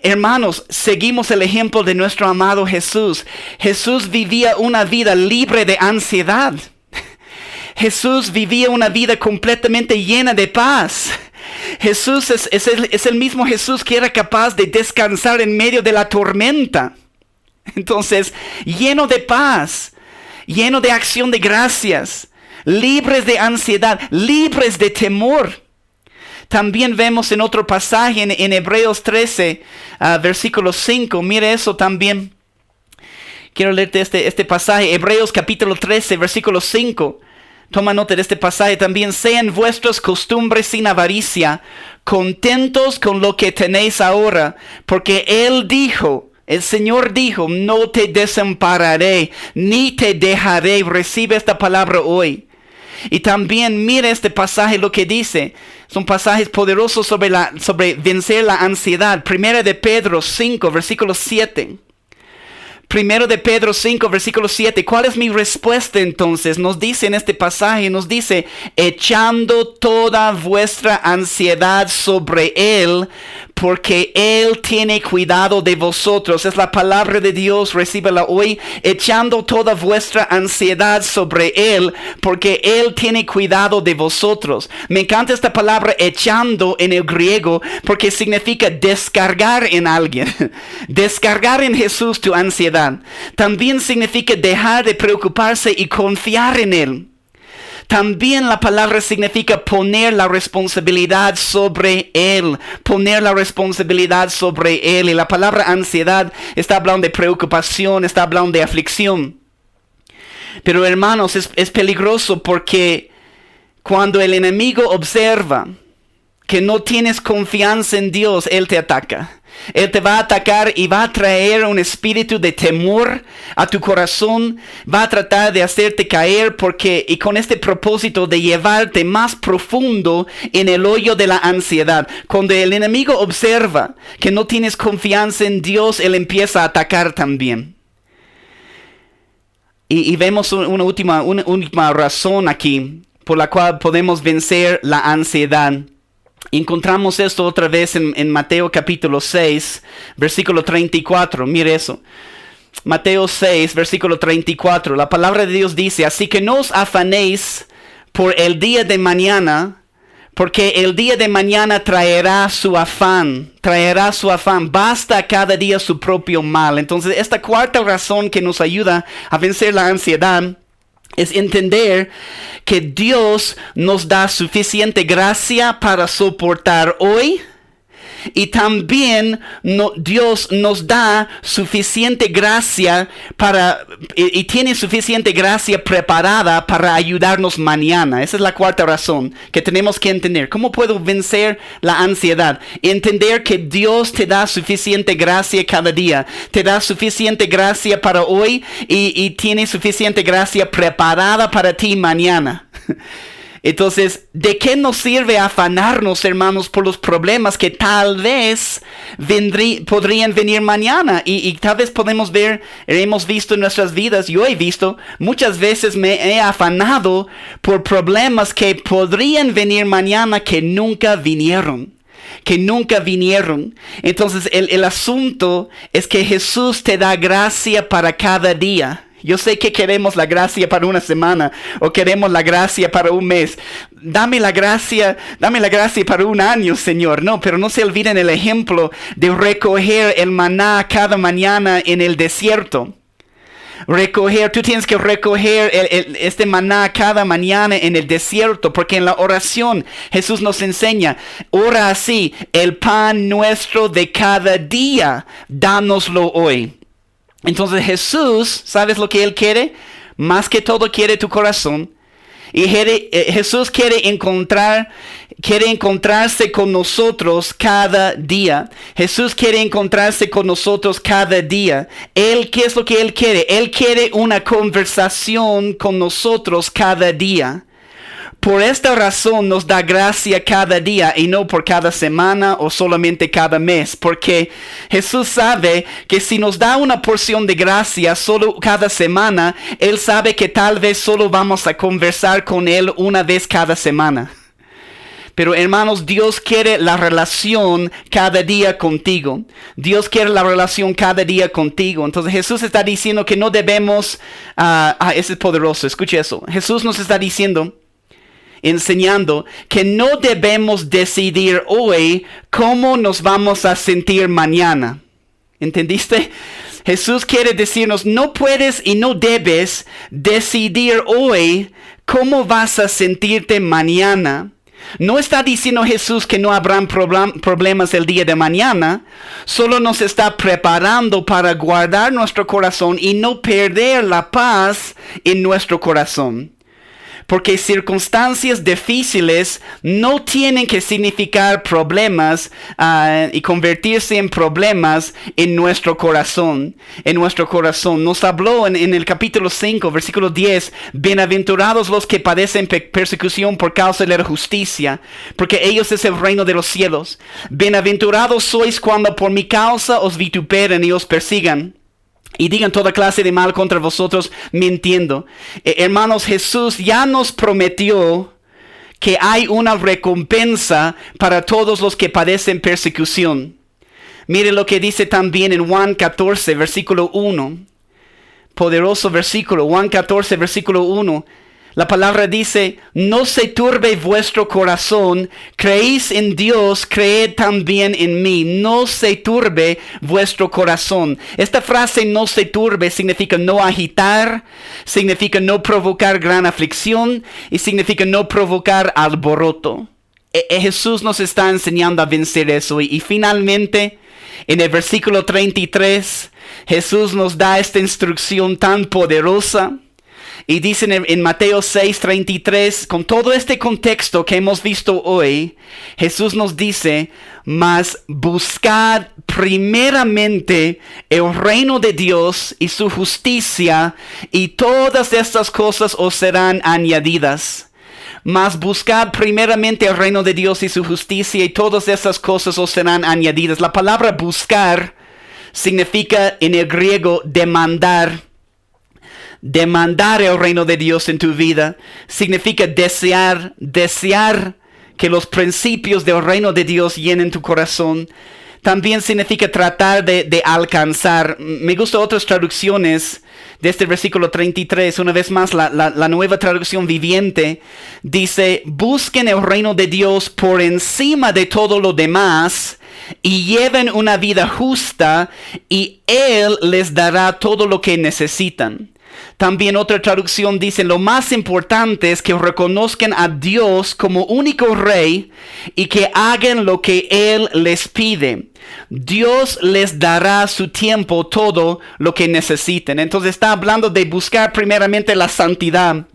Hermanos, seguimos el ejemplo de nuestro amado Jesús. Jesús vivía una vida libre de ansiedad. Jesús vivía una vida completamente llena de paz. Jesús es el mismo Jesús que era capaz de descansar en medio de la tormenta. Entonces, lleno de paz, lleno de acción de gracias, libres de ansiedad, libres de temor. También vemos en otro pasaje en Hebreos 13, versículo 5. Mire eso también. Quiero leerte este pasaje. Hebreos capítulo 13, versículo 5. Toma nota de este pasaje también. Sean vuestras costumbres sin avaricia, contentos con lo que tenéis ahora, porque el Señor dijo, no te desampararé, ni te dejaré. Recibe esta palabra hoy. Y también mira este pasaje lo que dice. Son pasajes poderosos sobre vencer la ansiedad. Primera de Pedro 5, versículo 7. Primero de Pedro 5, versículo 7. ¿Cuál es mi respuesta entonces? Nos dice en este pasaje, echando toda vuestra ansiedad sobre Él, porque Él tiene cuidado de vosotros. Es la palabra de Dios, recíbela hoy. Echando toda vuestra ansiedad sobre Él, porque Él tiene cuidado de vosotros. Me encanta esta palabra echando en el griego, porque significa descargar en alguien. Descargar en Jesús tu ansiedad. También significa dejar de preocuparse y confiar en Él. También la palabra significa poner la responsabilidad sobre Él. Poner la responsabilidad sobre Él. Y la palabra ansiedad está hablando de preocupación, está hablando de aflicción. Pero hermanos, es peligroso porque cuando el enemigo observa que no tienes confianza en Dios, Él te ataca. Él te va a atacar y va a traer un espíritu de temor a tu corazón. Va a tratar de hacerte caer y con este propósito de llevarte más profundo en el hoyo de la ansiedad. Cuando el enemigo observa que no tienes confianza en Dios, él empieza a atacar también. Y vemos una última razón aquí por la cual podemos vencer la ansiedad. Encontramos esto otra vez en Mateo capítulo 6, versículo 34. Mire eso. Mateo 6, versículo 34. La palabra de Dios dice: así que no os afanéis por el día de mañana, porque el día de mañana traerá su afán. Basta cada día su propio mal. Entonces, esta cuarta razón que nos ayuda a vencer la ansiedad es entender que Dios nos da suficiente gracia para soportar hoy. Y también Dios nos da suficiente gracia y tiene suficiente gracia preparada para ayudarnos mañana. Esa es la cuarta razón que tenemos que entender. ¿Cómo puedo vencer la ansiedad? Entender que Dios te da suficiente gracia cada día. Te da suficiente gracia para hoy y tiene suficiente gracia preparada para ti mañana. Entonces, ¿de qué nos sirve afanarnos, hermanos, por los problemas que tal vez podrían venir mañana? Y tal vez hemos visto en nuestras vidas, yo he visto, muchas veces me he afanado por problemas que podrían venir mañana que nunca vinieron. Entonces, el asunto es que Jesús te da gracia para cada día. Yo sé que queremos la gracia para una semana o queremos la gracia para un mes. Dame la gracia para un año, Señor. No, pero no se olviden el ejemplo de recoger el maná cada mañana en el desierto. Tú tienes que recoger este maná cada mañana en el desierto, porque en la oración Jesús nos enseña, ora así: el pan nuestro de cada día, dánoslo hoy. Entonces Jesús, ¿sabes lo que Él quiere? Más que todo quiere tu corazón. Y Jesús quiere encontrarse con nosotros cada día. Jesús quiere encontrarse con nosotros cada día. ¿Qué es lo que Él quiere? Él quiere una conversación con nosotros cada día. Por esta razón nos da gracia cada día y no por cada semana o solamente cada mes. Porque Jesús sabe que si nos da una porción de gracia solo cada semana, Él sabe que tal vez solo vamos a conversar con Él una vez cada semana. Pero hermanos, Dios quiere la relación cada día contigo. Dios quiere la relación cada día contigo. Entonces Jesús está diciendo que no debemos... ese es poderoso, escuche eso. Jesús nos está enseñando que no debemos decidir hoy cómo nos vamos a sentir mañana. ¿Entendiste? Jesús quiere decirnos, no puedes y no debes decidir hoy cómo vas a sentirte mañana. No está diciendo Jesús que no habrán problemas el día de mañana. Solo nos está preparando para guardar nuestro corazón y no perder la paz en nuestro corazón. Porque circunstancias difíciles no tienen que significar problemas y convertirse en problemas en nuestro corazón. Nos habló en el capítulo 5, versículo 10. Bienaventurados los que padecen persecución por causa de la justicia, porque ellos es el reino de los cielos. Bienaventurados sois cuando por mi causa os vituperen y os persigan y digan toda clase de mal contra vosotros mintiendo. Hermanos, Jesús ya nos prometió que hay una recompensa para todos los que padecen persecución. Mire lo que dice también en Juan 14, versículo 1. Poderoso versículo, Juan 14, versículo 1. La palabra dice, no se turbe vuestro corazón, creéis en Dios, creed también en mí. No se turbe vuestro corazón. Esta frase no se turbe significa no agitar, significa no provocar gran aflicción y significa no provocar alboroto. Jesús nos está enseñando a vencer eso. Y finalmente, en el versículo 33, Jesús nos da esta instrucción tan poderosa. Y dicen en Mateo 6:33, con todo este contexto que hemos visto hoy, Jesús nos dice, mas buscad primeramente el reino de Dios y su justicia, y todas estas cosas os serán añadidas. Mas buscad primeramente el reino de Dios y su justicia, y todas esas cosas os serán añadidas. La palabra buscar significa en el griego demandar. Demandar el reino de Dios en tu vida significa desear que los principios del reino de Dios llenen tu corazón. También significa tratar de alcanzar. Me gustan otras traducciones de este versículo 33. Una vez más, la nueva traducción viviente dice, busquen el reino de Dios por encima de todo lo demás y lleven una vida justa y Él les dará todo lo que necesitan. También otra traducción dice, lo más importante es que reconozcan a Dios como único rey y que hagan lo que Él les pide. Dios les dará a su tiempo todo lo que necesiten. Entonces está hablando de buscar primeramente la santidad.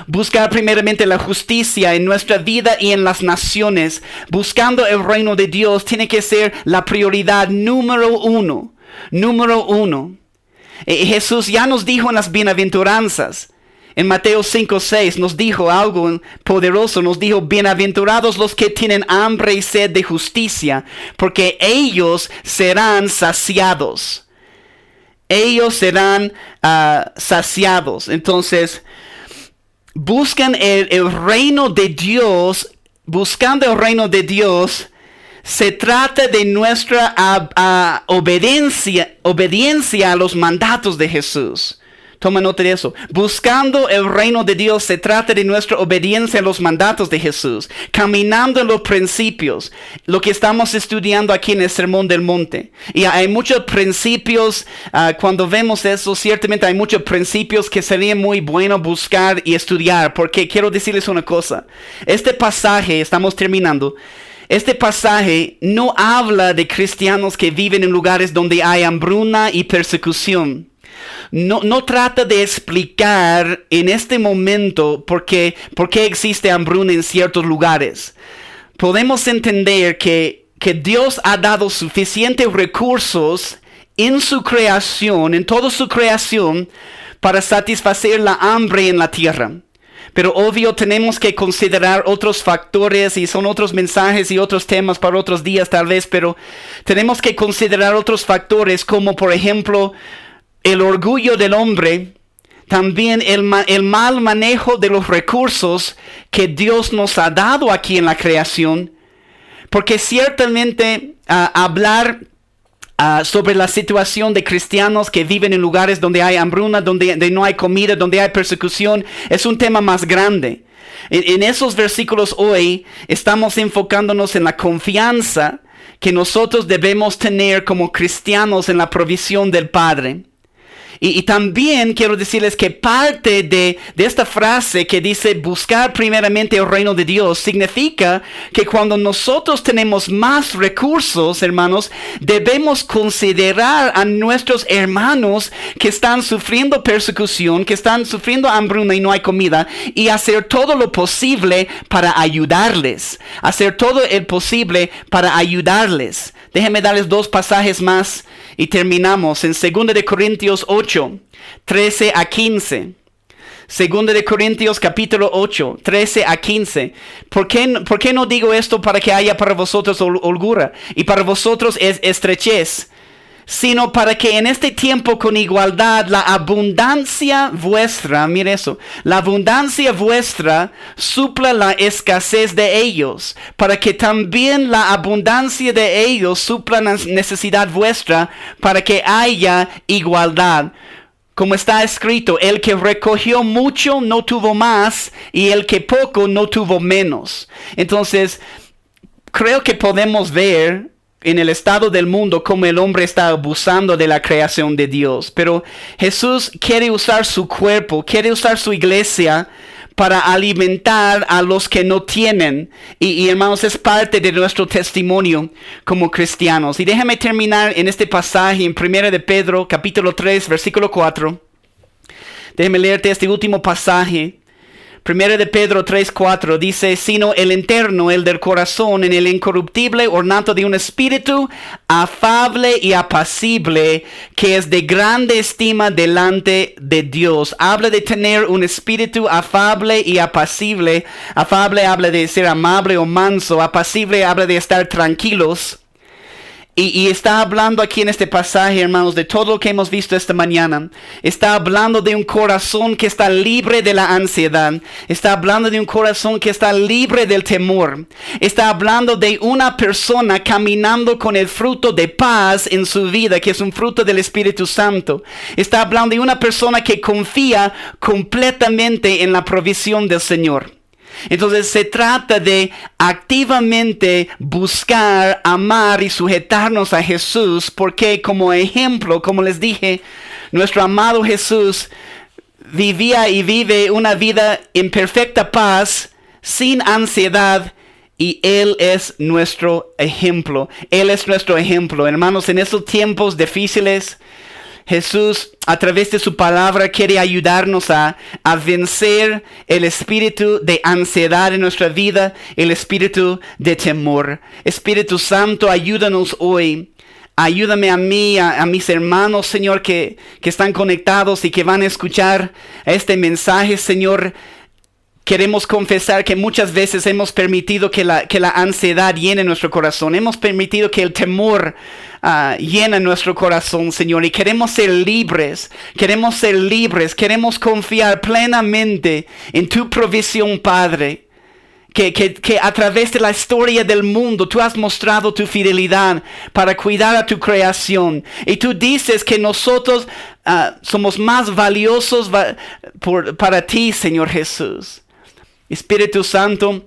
Buscar primeramente la justicia en nuestra vida y en las naciones. Buscando el reino de Dios tiene que ser la prioridad número uno. Número uno. Jesús ya nos dijo en las bienaventuranzas. En Mateo 5:6 nos dijo algo poderoso. Nos dijo, bienaventurados los que tienen hambre y sed de justicia, porque ellos serán saciados. Ellos serán saciados. Entonces, buscan el reino de Dios. Buscando el reino de Dios, se trata de nuestra obediencia a los mandatos de Jesús. Toma nota de eso. Buscando el reino de Dios se trata de nuestra obediencia a los mandatos de Jesús. Caminando en los principios. Lo que estamos estudiando aquí en el Sermón del Monte. Y hay muchos principios. Cuando vemos eso, ciertamente hay muchos principios que sería muy bueno buscar y estudiar. Porque quiero decirles una cosa. Este pasaje, estamos terminando. Este pasaje no habla de cristianos que viven en lugares donde hay hambruna y persecución. No trata de explicar en este momento por qué existe hambruna en ciertos lugares. Podemos entender que Dios ha dado suficientes recursos en su creación, en toda su creación, para satisfacer la hambre en la tierra. Pero obvio tenemos que considerar otros factores y son otros mensajes y otros temas para otros días tal vez, pero tenemos que considerar otros factores como por ejemplo el orgullo del hombre, también el mal manejo de los recursos que Dios nos ha dado aquí en la creación, porque ciertamente hablar sobre la situación de cristianos que viven en lugares donde hay hambruna, donde no hay comida, donde hay persecución, es un tema más grande. En esos versículos hoy estamos enfocándonos en la confianza que nosotros debemos tener como cristianos en la provisión del Padre. Y también quiero decirles que parte de esta frase que dice buscar primeramente el reino de Dios significa que cuando nosotros tenemos más recursos, hermanos, debemos considerar a nuestros hermanos que están sufriendo persecución, que están sufriendo hambruna y no hay comida, y hacer todo lo posible para ayudarles. Hacer todo el posible para ayudarles. Déjenme darles dos pasajes más y terminamos en 2 de Corintios 8, 13 a 15. 2 de Corintios capítulo 8, 13 a 15. ¿Por qué no digo esto para que haya para vosotros holgura y para vosotros es estrechez? Sino para que en este tiempo con igualdad la abundancia vuestra, mire eso, la abundancia vuestra supla la escasez de ellos, para que también la abundancia de ellos supla la necesidad vuestra, para que haya igualdad. Como está escrito, el que recogió mucho no tuvo más, y el que poco no tuvo menos. Entonces, creo que podemos ver en el estado del mundo como el hombre está abusando de la creación de Dios. Pero Jesús quiere usar su cuerpo, quiere usar su iglesia para alimentar a los que no tienen. Y hermanos, es parte de nuestro testimonio como cristianos. Y déjame terminar en este pasaje en 1 de Pedro, capítulo 3, versículo 4. Déjame leerte este último pasaje. 1 de Pedro 3:4 dice, sino el interno, el del corazón, en el incorruptible ornato de un espíritu afable y apacible, que es de grande estima delante de Dios. Habla de tener un espíritu afable y apacible. Afable habla de ser amable o manso. Apacible habla de estar tranquilos. Y está hablando aquí en este pasaje, hermanos, de todo lo que hemos visto esta mañana. Está hablando de un corazón que está libre de la ansiedad. Está hablando de un corazón que está libre del temor. Está hablando de una persona caminando con el fruto de paz en su vida, que es un fruto del Espíritu Santo. Está hablando de una persona que confía completamente en la provisión del Señor. Entonces se trata de activamente buscar, amar y sujetarnos a Jesús, porque como ejemplo, como les dije, nuestro amado Jesús vivía y vive una vida en perfecta paz, sin ansiedad, y Él es nuestro ejemplo. Él es nuestro ejemplo. Hermanos, en estos tiempos difíciles, Jesús, a través de su palabra, quiere ayudarnos a vencer el espíritu de ansiedad en nuestra vida, el espíritu de temor. Espíritu Santo, ayúdanos hoy. Ayúdame a mí, a mis hermanos, Señor, que están conectados y que van a escuchar este mensaje, Señor. Queremos confesar que muchas veces hemos permitido que la ansiedad llene nuestro corazón. Hemos permitido que el temor llene nuestro corazón, Señor. Y queremos ser libres. Queremos confiar plenamente en tu provisión, Padre. Que a través de la historia del mundo tú has mostrado tu fidelidad para cuidar a tu creación. Y tú dices que nosotros somos más valiosos para ti, Señor Jesús. Espíritu Santo,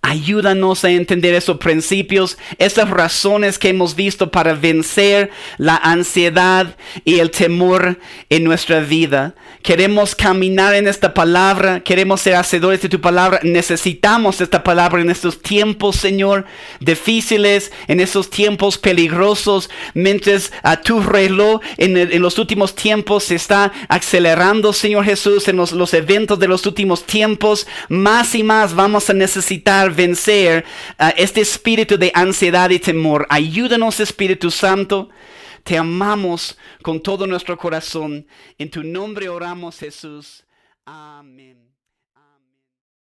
ayúdanos a entender esos principios, esas razones que hemos visto para vencer la ansiedad y el temor en nuestra vida. Queremos caminar en esta palabra, queremos ser hacedores de tu palabra. Necesitamos esta palabra en estos tiempos, Señor, difíciles, en estos tiempos peligrosos, mientras tu reloj en los últimos tiempos se está acelerando, Señor Jesús, en los eventos de los últimos tiempos. Más y más vamos a necesitar vencer este espíritu de ansiedad y temor. Ayúdanos, Espíritu Santo. Te amamos con todo nuestro corazón. En tu nombre oramos, Jesús. Amén.